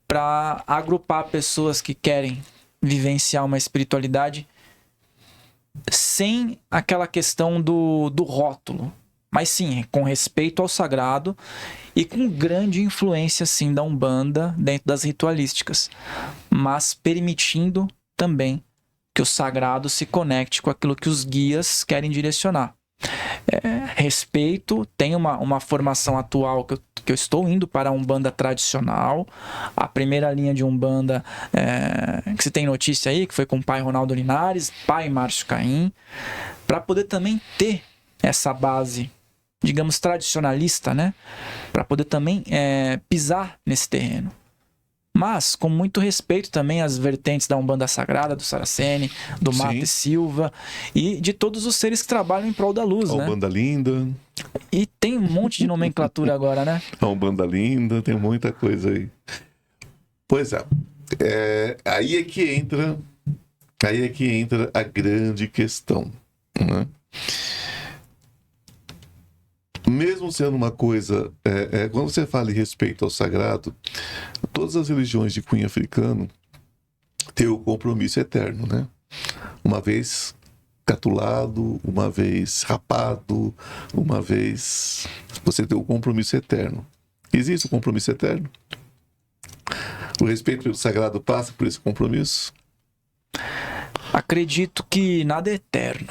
para agrupar pessoas que querem vivenciar uma espiritualidade sem aquela questão do rótulo, mas sim com respeito ao sagrado e com grande influência sim da Umbanda dentro das ritualísticas, mas permitindo também que o sagrado se conecte com aquilo que os guias querem direcionar. Respeito, tem uma formação atual que eu estou indo para a Umbanda tradicional, a primeira linha de Umbanda que se tem notícia aí, que foi com o pai Ronaldo Linares, pai Márcio Caim, para poder também ter essa base, digamos, tradicionalista, né? Para poder também pisar nesse terreno. Mas com muito respeito também às vertentes da Umbanda Sagrada, do Saraceni, do Mate Silva e de todos os seres que trabalham em prol da luz, né? A Umbanda Linda. E tem um monte de nomenclatura agora, né? A Umbanda Linda, tem muita coisa aí. Pois aí é que entra Aí é que entra a grande questão, né? Mesmo sendo uma coisa, quando você fala em respeito ao sagrado, todas as religiões de cunho africano têm o compromisso eterno, né? Uma vez catulado, uma vez rapado, uma vez você tem o compromisso eterno. Existe o compromisso eterno? O respeito pelo sagrado passa por esse compromisso? Acredito que nada é eterno.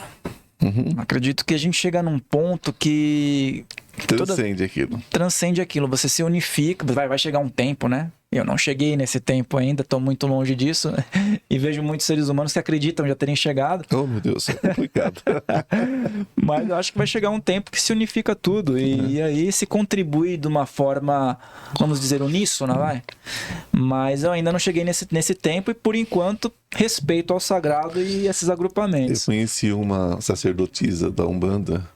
Uhum. Acredito que a gente chega num ponto que Transcende aquilo. transcende aquilo, você se unifica, vai chegar um tempo, né? Eu não cheguei nesse tempo ainda, estou muito longe disso, né? E vejo muitos seres humanos que acreditam já terem chegado. Oh, meu Deus, é complicado. Mas eu acho que vai chegar um tempo que se unifica tudo e aí se contribui de uma forma, vamos dizer, uníssona, vai? Mas eu ainda não cheguei nesse tempo e, por enquanto, respeito ao sagrado e esses Eu agrupamentos. conheci uma sacerdotisa da Umbanda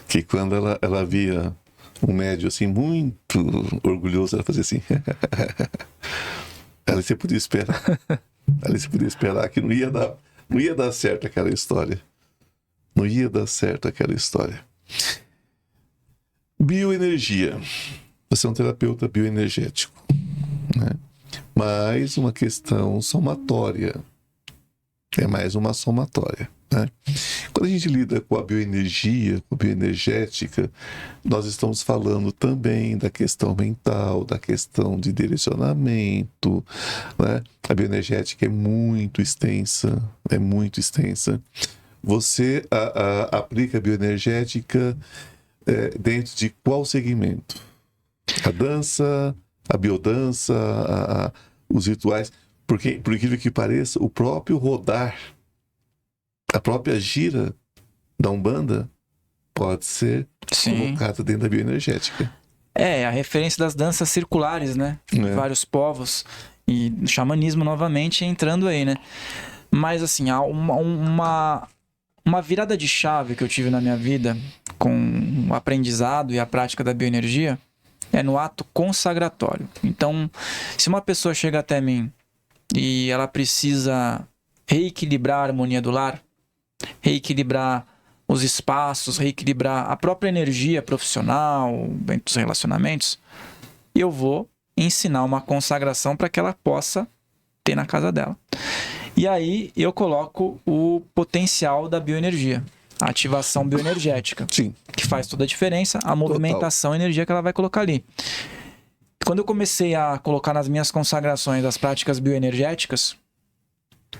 que quando ela via um médium assim muito orgulhoso, ela fazia assim. Ela se podia esperar. Ela se podia esperar que não ia dar certo aquela história. Não ia dar certo aquela história. Bioenergia. Você é um terapeuta bioenergético, né? Mais uma questão somatória. É mais uma somatória, né? Quando a gente lida com a bioenergia, com a bioenergética, nós estamos falando também da questão mental, da questão de direcionamento, né? A bioenergética é muito extensa, é muito extensa. Você aplica a bioenergética dentro de qual segmento? A dança, a biodança, os rituais? Porque, por incrível que pareça, o próprio rodar, a própria gira da Umbanda pode ser Sim. colocada dentro da bioenergética. É, a referência das danças circulares, né? De vários povos. E o xamanismo novamente entrando aí, né? Mas assim, há uma virada de chave que eu tive na minha vida com o aprendizado e a prática da bioenergia é no ato consagratório. Então, se uma pessoa chega até mim e ela precisa reequilibrar a harmonia do lar, reequilibrar os espaços, reequilibrar a própria energia profissional, dentro dos relacionamentos, eu vou ensinar uma consagração para que ela possa ter na casa dela. E aí eu coloco o potencial da bioenergia, a ativação bioenergética, Sim. que faz toda a diferença, a movimentação, a energia que ela vai colocar ali. Quando eu comecei a colocar nas minhas consagrações as práticas bioenergéticas,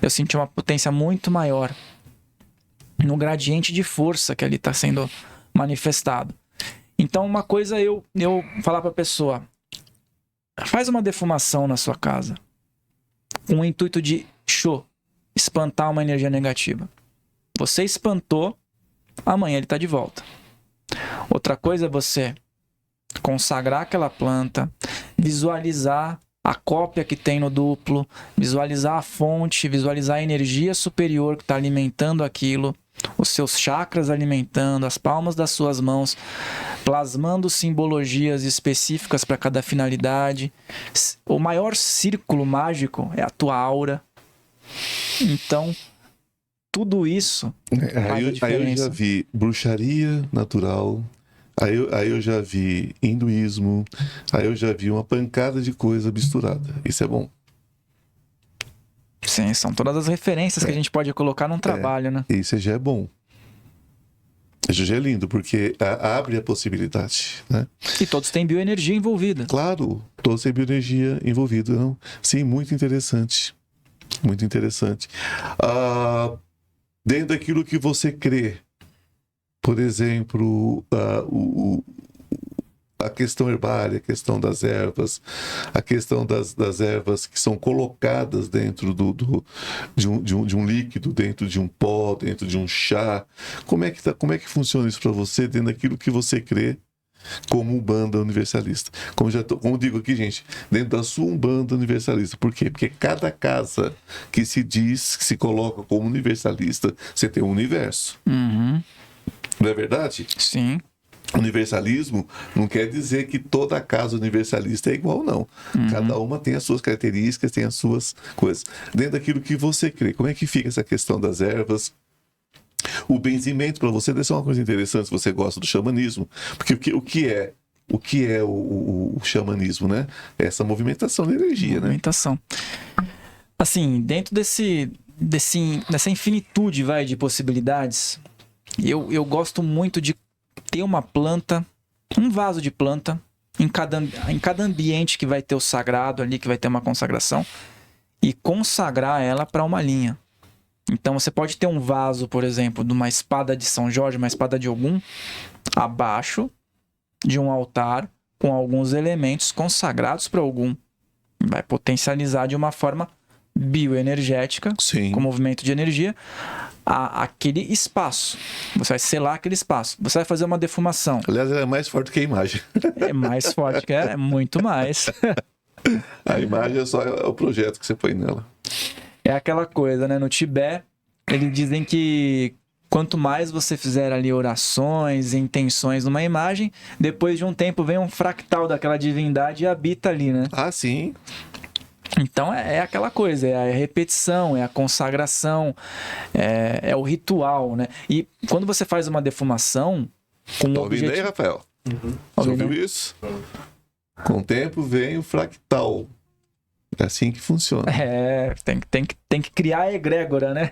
eu senti uma potência muito maior no gradiente de força que ali está sendo manifestado. Então, uma coisa eu falar para a pessoa, faz uma defumação na sua casa, com o intuito de espantar uma energia negativa. Você espantou, amanhã ele está de volta. Outra coisa é você consagrar aquela planta, visualizar a cópia que tem no duplo, visualizar a fonte, visualizar a energia superior que está alimentando aquilo, os seus chakras alimentando, as palmas das suas mãos, plasmando simbologias específicas para cada finalidade. O maior círculo mágico é a tua aura. Então, tudo isso faz a Aí eu diferença. já vi bruxaria natural, aí eu já vi hinduísmo, aí eu já vi uma pancada de coisa misturada. Isso é bom. Sim, são todas as referências que a gente pode colocar num trabalho, né? Isso já é bom. Isso já é lindo, porque abre a possibilidade, né? E todos têm bioenergia envolvida. Claro, toda essa bioenergia envolvida. Não? Sim, muito interessante. Muito interessante. Dentro daquilo que você crê, por exemplo, a questão herbária, a questão das ervas, a questão das ervas que são colocadas dentro de um líquido, dentro de um pó, dentro de um chá. Como é que funciona isso para você dentro daquilo que você crê como Umbanda universalista? Como digo aqui, gente, dentro da sua Umbanda universalista. Por quê? Porque cada casa que se coloca como universalista, você tem um universo. Uhum. Não é verdade? Sim. Universalismo não quer dizer que toda casa universalista é igual, não. Cada uma tem as suas características, tem as suas coisas. Dentro daquilo que você crê, como é que fica essa questão das ervas? O benzimento para você deve ser uma coisa interessante se você gosta do xamanismo, porque o que é o xamanismo, né? Essa movimentação de energia, né? Movimentação. Assim, dentro dessa infinitude, de possibilidades, eu gosto muito de ter uma planta, um vaso de planta, em cada ambiente que vai ter o sagrado ali, que vai ter uma consagração, e consagrar ela para uma linha. Então você pode ter um vaso, por exemplo, de uma espada de São Jorge, uma espada de Ogum, abaixo de um altar com alguns elementos consagrados para Ogum. Vai potencializar de uma forma bioenergética, Sim. com movimento de energia, aquele espaço. Você vai selar aquele espaço. Você vai fazer uma defumação. Aliás, ela é mais forte que a imagem. É mais forte que é muito mais. A imagem é só o projeto que você põe nela. É aquela coisa, né? No Tibete, eles dizem que quanto mais você fizer ali orações, intenções numa imagem, depois de um tempo vem um fractal daquela divindade e habita ali, né? Ah, sim. Então é aquela coisa, é a repetição, é a consagração, é o ritual, né? E quando você faz uma defumação com Tá ouvindo aí, Rafael? Você Ouvindo, ouviu isso? Com o tempo vem o fractal. É assim que funciona. tem que criar a egrégora, né?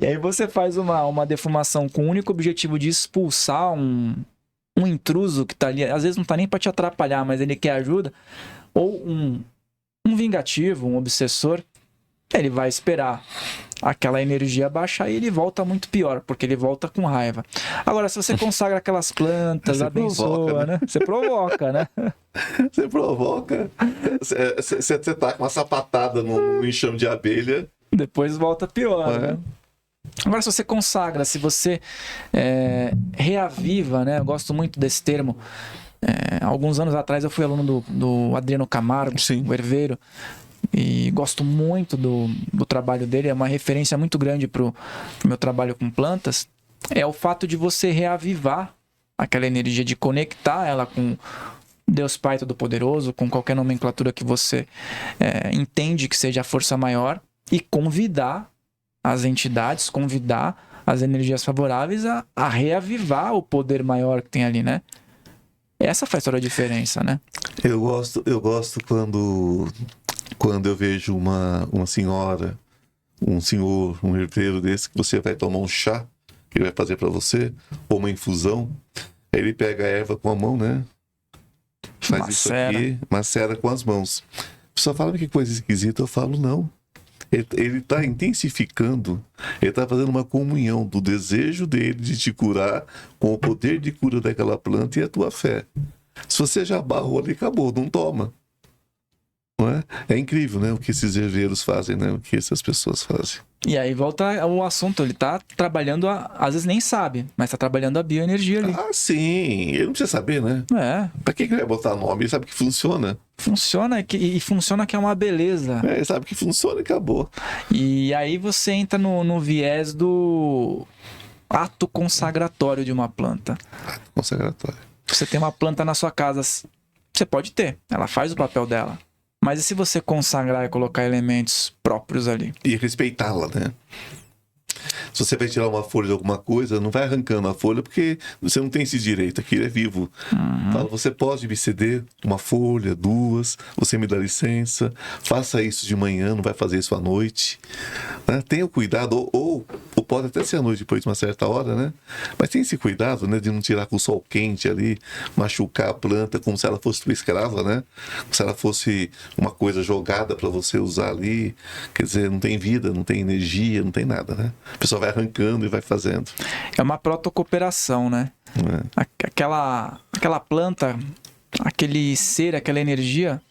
E aí você faz uma defumação com o único objetivo de expulsar um intruso que tá ali, às vezes não tá nem para te atrapalhar, mas ele quer ajuda, ou um vingativo, um obsessor, ele vai esperar aquela energia baixar e ele volta muito pior, porque ele volta com raiva. Agora, se você consagra aquelas plantas, Você abençoa, provoca, né? Você provoca, né? Você provoca. Você tá com uma sapatada num enxame de abelha. Depois volta pior, É. né? Agora, se você consagra, se você reaviva, né? Eu gosto muito desse termo. Alguns anos atrás eu fui aluno do Adriano Camargo, Sim. o herveiro, e gosto muito do trabalho dele, é uma referência muito grande pro meu trabalho com plantas, é o fato de você reavivar aquela energia, de conectar ela com Deus Pai Todo-Poderoso, com qualquer nomenclatura que você entende que seja a força maior, e convidar as entidades, convidar as energias favoráveis a reavivar o poder maior que tem ali, né? Essa faz toda a diferença, né? Eu gosto quando eu vejo uma senhora, um senhor, um herdeiro desse, que você vai tomar um chá, que ele vai fazer para você, ou uma infusão. Aí ele pega a erva com a mão, né? Faz isso Macera. aqui, macera com as mãos. A pessoa fala, que coisa esquisita. Eu falo, não. Ele está intensificando, ele está fazendo uma comunhão do desejo dele de te curar com o poder de cura daquela planta e a tua fé. Se você já barrou ali, acabou, não toma. Não é? É incrível, né? O que esses herdeiros fazem, né? O que essas pessoas fazem. E aí volta o assunto, ele tá trabalhando, às vezes nem sabe, mas tá trabalhando a bioenergia ali. Ah, sim. Ele não precisa saber, né? Pra que ele vai botar nome? Ele sabe que funciona. Funciona e funciona que é uma beleza. Ele sabe que funciona e acabou. E aí você entra no viés do ato consagratório de uma planta. Consagratório. Você tem uma planta na sua casa, você pode ter, ela faz o papel dela. Mas e se você consagrar e colocar elementos próprios ali? E respeitá-la, né? Se você vai tirar uma folha de alguma coisa, não vai arrancando a folha, porque você não tem esse direito, aquilo é vivo. Fala, você pode me ceder uma folha, duas, você me dá licença, faça isso de manhã, não vai fazer isso à noite. Né? Tenha o cuidado, ou pode até ser à noite depois de uma certa hora, né? Mas tenha esse cuidado, né, de não tirar com o sol quente ali, machucar a planta como se ela fosse tua escrava, né? Como se ela fosse uma coisa jogada para você usar ali. Quer dizer, não tem vida, não tem energia, não tem nada, né? A pessoa vai arrancando e vai fazendo. É uma protocooperação, né? Aquela planta, aquele ser, aquela energia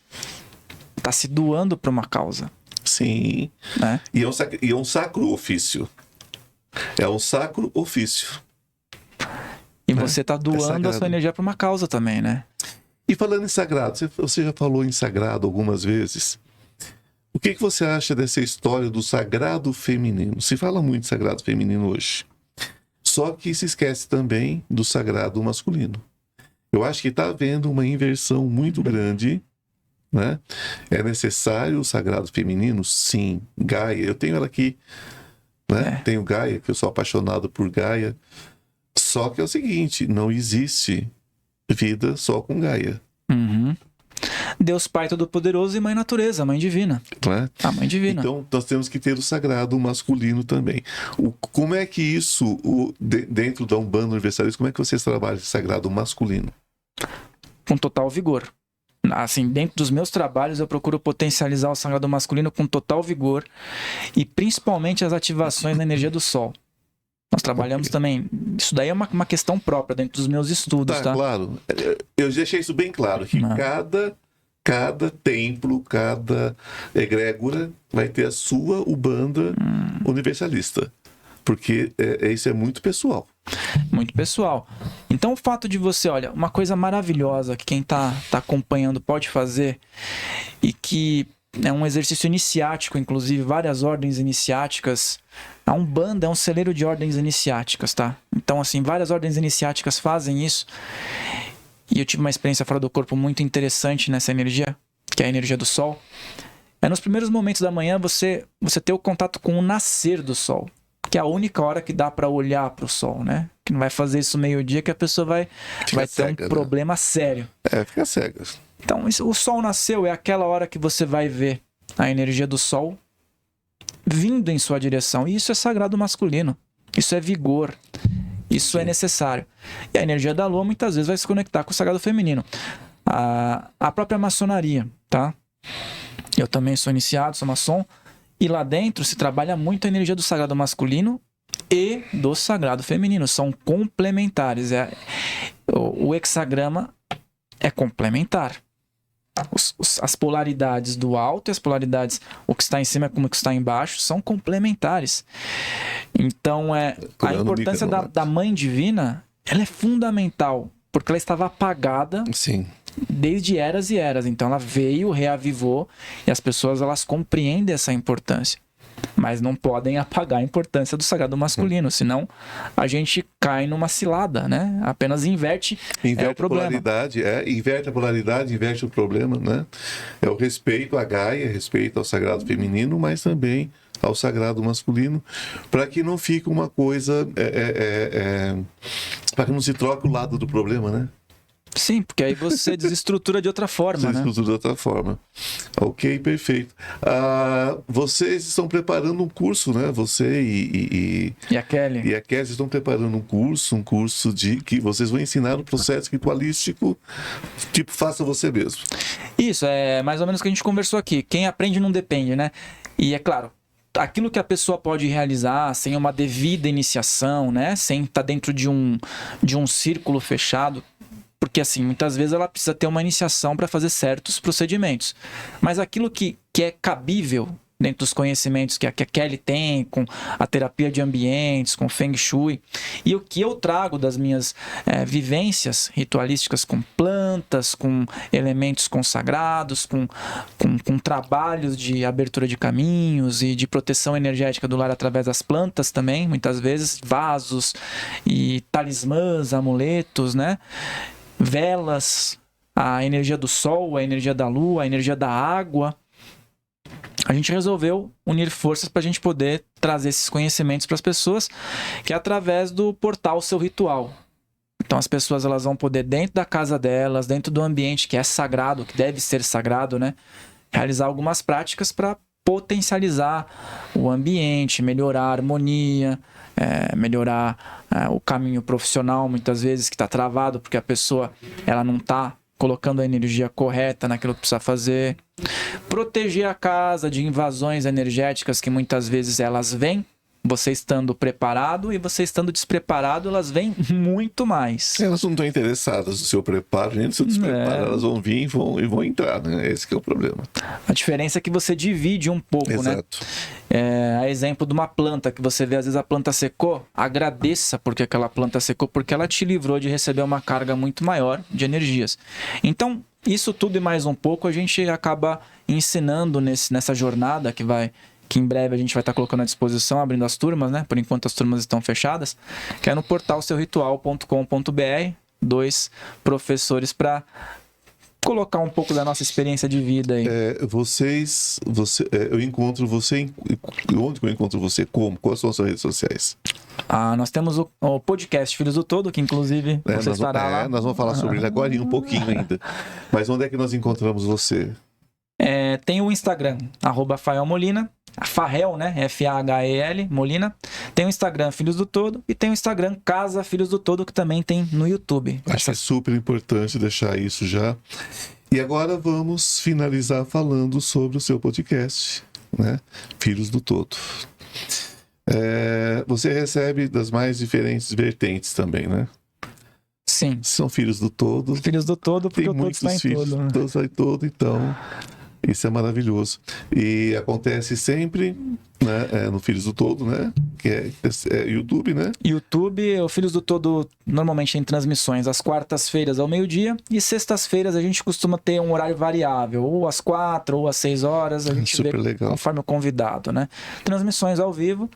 tá se doando para uma causa. Sim. Né? E é um sacro ofício. É um sacro ofício. E você tá doando a sagrado. sua energia para uma causa também, né? E falando em sagrado, você já falou em sagrado algumas vezes. O que você acha dessa história do sagrado feminino? Se fala muito de sagrado feminino hoje. Só que se esquece também do sagrado masculino. Eu acho que está havendo uma inversão muito grande, né? É necessário o sagrado feminino? Sim. Gaia, eu tenho ela aqui, né? Tenho Gaia, que eu sou apaixonado por Gaia. Só que é o seguinte, não existe vida só com Gaia. Uhum. Deus Pai Todo-Poderoso e Mãe Natureza, Mãe Divina. Né? A Mãe Divina. Então, nós temos que ter o sagrado masculino também. Como é que isso, dentro da Umbanda Universalista, como é que vocês trabalham esse sagrado masculino? Com total vigor. Assim, dentro dos meus trabalhos, eu procuro potencializar o sagrado masculino com total vigor e principalmente as ativações na energia do Sol. Nós trabalhamos também... Isso daí é uma questão própria dentro dos meus estudos, tá? Claro. Eu deixei isso bem claro, que cada templo, cada egrégora vai ter a sua Umbanda universalista. Porque isso é muito pessoal. Muito pessoal. Então o fato de você, olha, uma coisa maravilhosa que quem tá acompanhando pode fazer e que é um exercício iniciático, inclusive várias ordens iniciáticas. A Umbanda é um celeiro de ordens iniciáticas, tá? Então assim, várias ordens iniciáticas fazem isso. E eu tive uma experiência fora do corpo muito interessante nessa energia, que é a energia do Sol. É nos primeiros momentos da manhã você ter o contato com o nascer do Sol, que é a única hora que dá para olhar para o Sol, né? Que não vai fazer isso meio-dia que a pessoa vai ter cega, um problema sério. Fica cega. Então, o Sol nasceu, é aquela hora que você vai ver a energia do Sol vindo em sua direção. E isso é sagrado masculino. Isso é vigor. Isso é necessário. E a energia da Lua muitas vezes vai se conectar com o sagrado feminino. A própria maçonaria, tá? Eu também sou iniciado, sou maçom. E lá dentro se trabalha muito a energia do sagrado masculino e do sagrado feminino. São complementares. O hexagrama é complementar. As polaridades do alto e as polaridades, o que está em cima como o que está embaixo, são complementares. Então, a importância da Mãe Divina, ela é fundamental, porque ela estava apagada. Sim. Desde eras e eras. Então ela veio, reavivou, e as pessoas elas compreendem essa importância, mas não podem apagar a importância do sagrado masculino, senão a gente cai numa cilada, né? Apenas inverte o problema. Inverte a polaridade, inverte o problema, né? É o respeito à Gaia, respeito ao sagrado feminino, mas também ao sagrado masculino, para que não fique uma coisa, para que não se troque o lado do problema, né? Sim, porque aí você desestrutura de outra forma, né? Desestrutura de outra forma. Ok, perfeito. Vocês estão preparando um curso, né? Você e a Kelly. E a Kelly estão preparando um curso de que vocês vão ensinar o processo ritualístico, tipo, faça você mesmo. Isso, é mais ou menos o que a gente conversou aqui. Quem aprende não depende, né? E é claro, aquilo que a pessoa pode realizar sem uma devida iniciação, né? Sem estar dentro de um círculo fechado. Porque, assim, muitas vezes ela precisa ter uma iniciação para fazer certos procedimentos. Mas aquilo que é cabível dentro dos conhecimentos que a Kelly tem, com a terapia de ambientes, com Feng Shui, e o que eu trago das minhas vivências ritualísticas com plantas, com elementos consagrados, com trabalhos de abertura de caminhos e de proteção energética do lar através das plantas também, muitas vezes, vasos e talismãs, amuletos, né? Velas, a energia do sol, a energia da lua, a energia da água. A gente resolveu unir forças para a gente poder trazer esses conhecimentos para as pessoas, que é através do portal Seu Ritual. Então as pessoas elas vão poder, dentro da casa delas, dentro do ambiente que é sagrado, que deve ser sagrado, né, realizar algumas práticas para potencializar o ambiente, melhorar a harmonia, melhorar o caminho profissional, muitas vezes, que está travado porque a pessoa ela não está colocando a energia correta naquilo que precisa fazer. Proteger a casa de invasões energéticas que muitas vezes elas vêm, você estando preparado, e você estando despreparado, elas vêm muito mais. Elas não estão interessadas no seu preparo, nem no seu despreparo. Elas vão vir e vão entrar, né? Esse que é o problema. A diferença é que você divide um pouco, Exato. né? A exemplo de uma planta, que você vê, às vezes a planta secou, agradeça porque aquela planta secou, porque ela te livrou de receber uma carga muito maior de energias. Então, isso tudo e mais um pouco a gente acaba ensinando nessa jornada que vai que em breve a gente vai estar colocando à disposição, abrindo as turmas, né? Por enquanto as turmas estão fechadas, que é no portal seuritual.com.br, 2 professores para colocar um pouco da nossa experiência de vida aí. Eu encontro você onde que eu encontro você? Como? Quais são as suas redes sociais? Nós temos o podcast Filhos do Todo, que inclusive você estará lá. Nós vamos falar sobre ele agora um pouquinho ainda. Mas onde é que nós encontramos você? Tem o Instagram, @FaelMolina, Farrell, né? F-A-H-E-L, Molina. Tem o Instagram Filhos do Todo e tem o Instagram Casa Filhos do Todo, que também tem no YouTube. Acho que é super importante deixar isso já. E agora vamos finalizar falando sobre o seu podcast, né? Filhos do Todo. Você recebe das mais diferentes vertentes também, né? Sim. São filhos do todo. Filhos do todo, porque tem o todo muitos está em filhos, todo. Todos vai todo, então isso é maravilhoso. E acontece sempre, né, no Filhos do Todo, né? Que é YouTube, né? YouTube, o Filhos do Todo normalmente tem transmissões às quartas-feiras ao meio-dia e sextas-feiras a gente costuma ter um horário variável, ou às 4 ou às 6 horas, a gente super vê legal. conforme o convidado, né? Transmissões ao vivo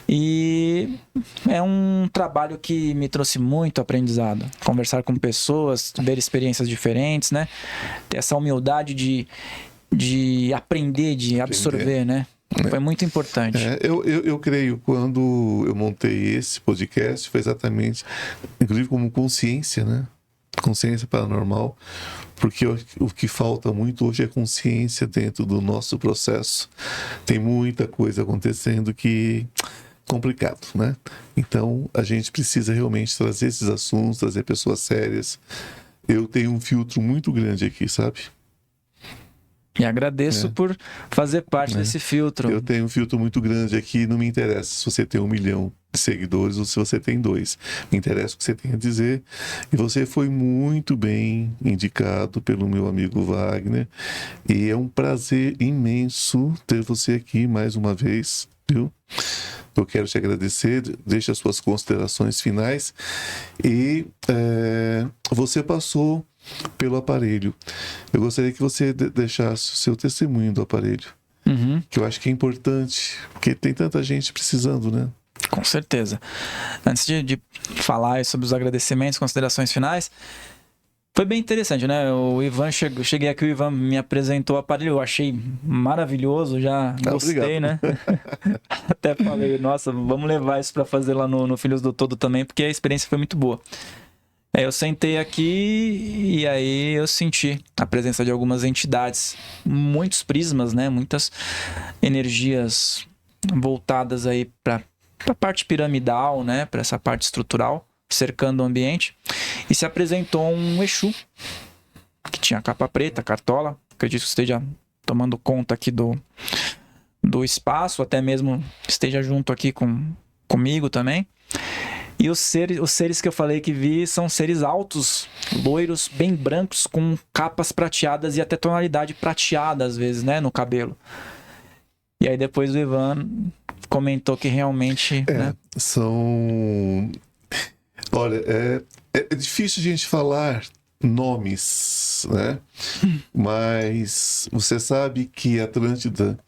e é um trabalho que me trouxe muito aprendizado. Conversar com pessoas, ver experiências diferentes, né? Ter essa humildade de aprender, de absorver, né? Foi muito importante. Eu creio, quando eu montei esse podcast, foi exatamente, inclusive como consciência, né? Consciência paranormal, porque o que falta muito hoje é consciência dentro do nosso processo. Tem muita coisa acontecendo que complicado, né? Então, a gente precisa realmente trazer esses assuntos, trazer pessoas sérias. Eu tenho um filtro muito grande aqui, sabe? E agradeço por fazer parte desse filtro. Eu tenho um filtro muito grande aqui, não me interessa se você tem 1 milhão de seguidores ou se você tem 2. Me interessa o que você tem a dizer. E você foi muito bem indicado pelo meu amigo Wagner. E é um prazer imenso ter você aqui mais uma vez, viu? Eu quero te agradecer, deixe as suas considerações finais. E você passou pelo aparelho. Eu gostaria que você deixasse o seu testemunho do aparelho, que eu acho que é importante, porque tem tanta gente precisando, né? Com certeza. Antes de falar sobre os agradecimentos, considerações finais, foi bem interessante, né? O Ivan, cheguei aqui, o Ivan me apresentou o aparelho, eu achei maravilhoso, já gostei, obrigado. né? Até falei, nossa, vamos levar isso para fazer lá no Filhos do Todo também, porque a experiência foi muito boa. Eu sentei aqui e aí eu senti a presença de algumas entidades, muitos prismas, né? Muitas energias voltadas aí para a parte piramidal, né? Para essa parte estrutural, cercando o ambiente. E se apresentou um Exu, que tinha capa preta, cartola. Acredito que esteja tomando conta aqui do espaço, até mesmo esteja junto aqui comigo também. E os seres que eu falei que vi são seres altos, loiros, bem brancos, com capas prateadas e até tonalidade prateada, às vezes, né, no cabelo. E aí depois o Ivan comentou que realmente... né? São... Olha, é difícil a gente falar nomes, né? Mas você sabe que a Atlântida,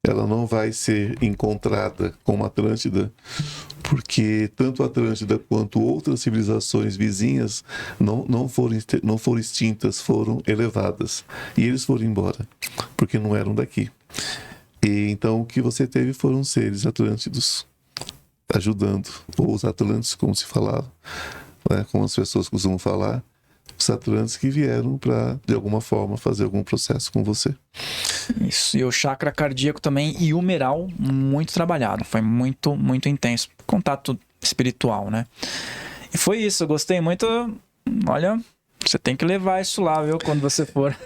ela não vai ser encontrada como Atlântida, porque tanto a Atlântida quanto outras civilizações vizinhas não foram extintas, foram elevadas. E eles foram embora, porque não eram daqui. E então o que você teve foram seres atlântidos ajudando, ou os Atlantes, como se falava, né? Como as pessoas costumam falar, os Atlantes que vieram para, de alguma forma, fazer algum processo com você. Isso, e o chakra cardíaco também e humeral muito trabalhado, foi muito, muito intenso. Contato espiritual, né? E foi isso, eu gostei muito. Olha, você tem que levar isso lá, viu, quando você for.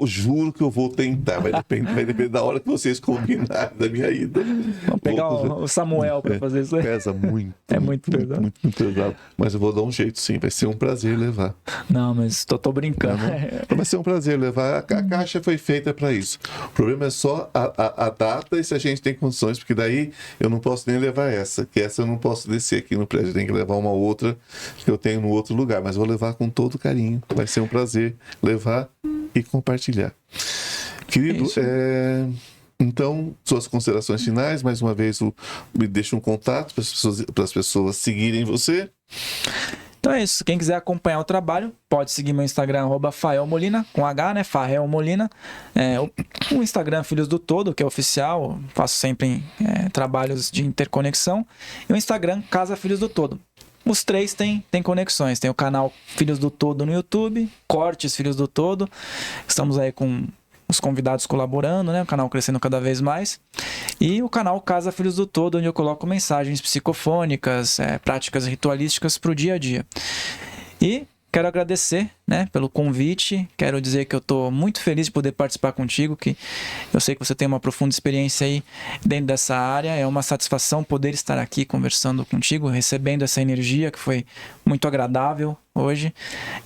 Juro que eu vou tentar, vai depender da hora que vocês combinarem da minha ida. Vamos pegar o Samuel para fazer isso aí. Pesa muito. É muito pesado. Muito pesado. Mas eu vou dar um jeito, sim. Vai ser um prazer levar. Não, mas tô brincando. Não, vai ser um prazer levar. A caixa foi feita para isso. O problema é só a data e se a gente tem condições, porque daí eu não posso nem levar essa, que essa eu não posso descer aqui no prédio. Eu tenho que levar uma outra que eu tenho no outro lugar. Mas vou levar com todo carinho. Vai ser um prazer levar e compartilhar. Querido, Então, suas considerações finais, mais uma vez, me deixa um contato para as pessoas seguirem você. Então é isso. Quem quiser acompanhar o trabalho, pode seguir meu Instagram, @FaelMolina, com H, né? Fael Molina. O Instagram Filhos do Todo, que é oficial. Faço sempre trabalhos de interconexão. E o Instagram Casa Filhos do Todo. Os três têm conexões. Tem o canal Filhos do Todo no YouTube, Cortes Filhos do Todo. Estamos aí com os convidados colaborando, né? O canal crescendo cada vez mais. E o canal Casa Filhos do Todo, onde eu coloco mensagens psicofônicas, práticas ritualísticas para o dia a dia. E quero agradecer, né, pelo convite. Quero dizer que eu estou muito feliz de poder participar contigo, que eu sei que você tem uma profunda experiência aí dentro dessa área. É uma satisfação poder estar aqui conversando contigo, recebendo essa energia que foi muito agradável hoje.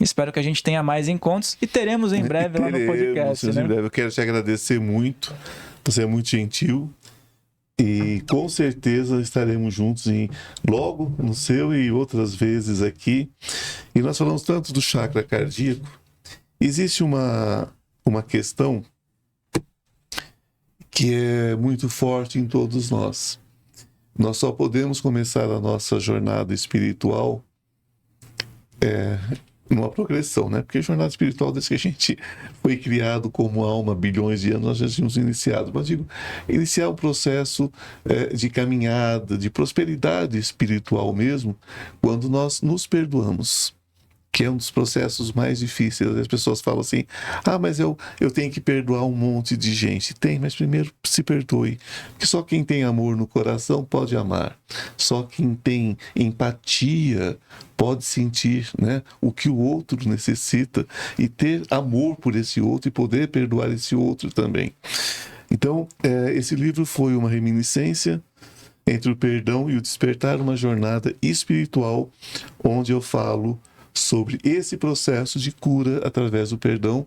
Espero que a gente tenha mais encontros e teremos em breve lá no podcast. Né? Em breve. Eu quero te agradecer muito. Você é muito gentil. E com certeza estaremos juntos logo no seu e outras vezes aqui. E nós falamos tanto do chakra cardíaco. Existe uma questão que é muito forte em todos nós. Nós só podemos começar a nossa jornada espiritual numa progressão, né? Porque jornada espiritual, desde que a gente foi criado como alma, bilhões de anos, nós já tínhamos iniciado. Mas digo, iniciar um processo de caminhada, de prosperidade espiritual mesmo, quando nós nos perdoamos, que é um dos processos mais difíceis. As pessoas falam assim, mas eu tenho que perdoar um monte de gente. Tem, mas primeiro se perdoe. Porque só quem tem amor no coração pode amar. Só quem tem empatia pode sentir, né, o que o outro necessita e ter amor por esse outro e poder perdoar esse outro também. Então, esse livro foi uma reminiscência entre o perdão e o despertar, uma jornada espiritual, onde eu falo sobre esse processo de cura através do perdão.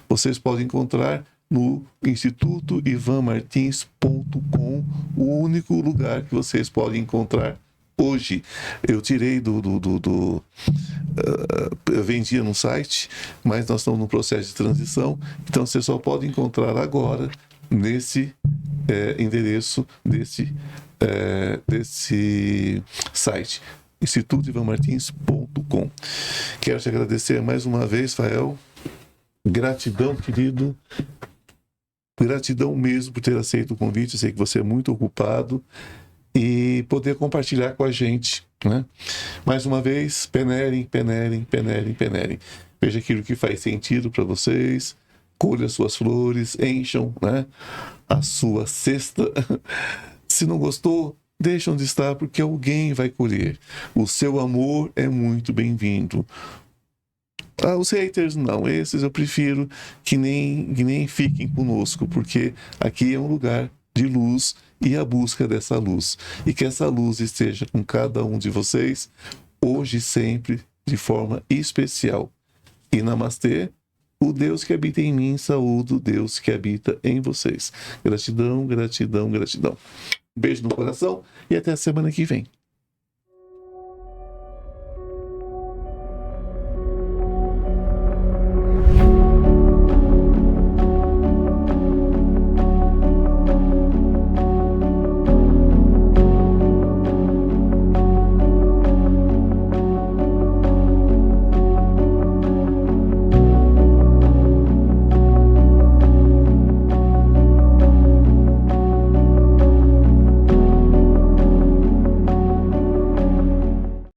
Vocês podem encontrar no institutoivanmartins.com, o único lugar que vocês podem encontrar hoje. Eu tirei eu vendia no site, mas nós estamos no processo de transição, então você só pode encontrar agora nesse endereço desse site, institutoivanmartins.com. Quero te agradecer mais uma vez, Fael. Gratidão, querido. Gratidão mesmo por ter aceito o convite. Eu sei que você é muito ocupado e poder compartilhar com a gente, né? Mais uma vez, peneirem. Veja aquilo que faz sentido para vocês. Colha suas flores, encham, né, a sua cesta. Se não gostou, deixa onde está, porque alguém vai colher. O seu amor é muito bem-vindo. Os haters não, esses eu prefiro que nem fiquem conosco, porque aqui é um lugar de luz e a busca dessa luz. E que essa luz esteja com cada um de vocês, hoje e sempre, de forma especial. E namastê, o Deus que habita em mim, saúdo o Deus que habita em vocês. Gratidão. Beijo no coração e até a semana que vem.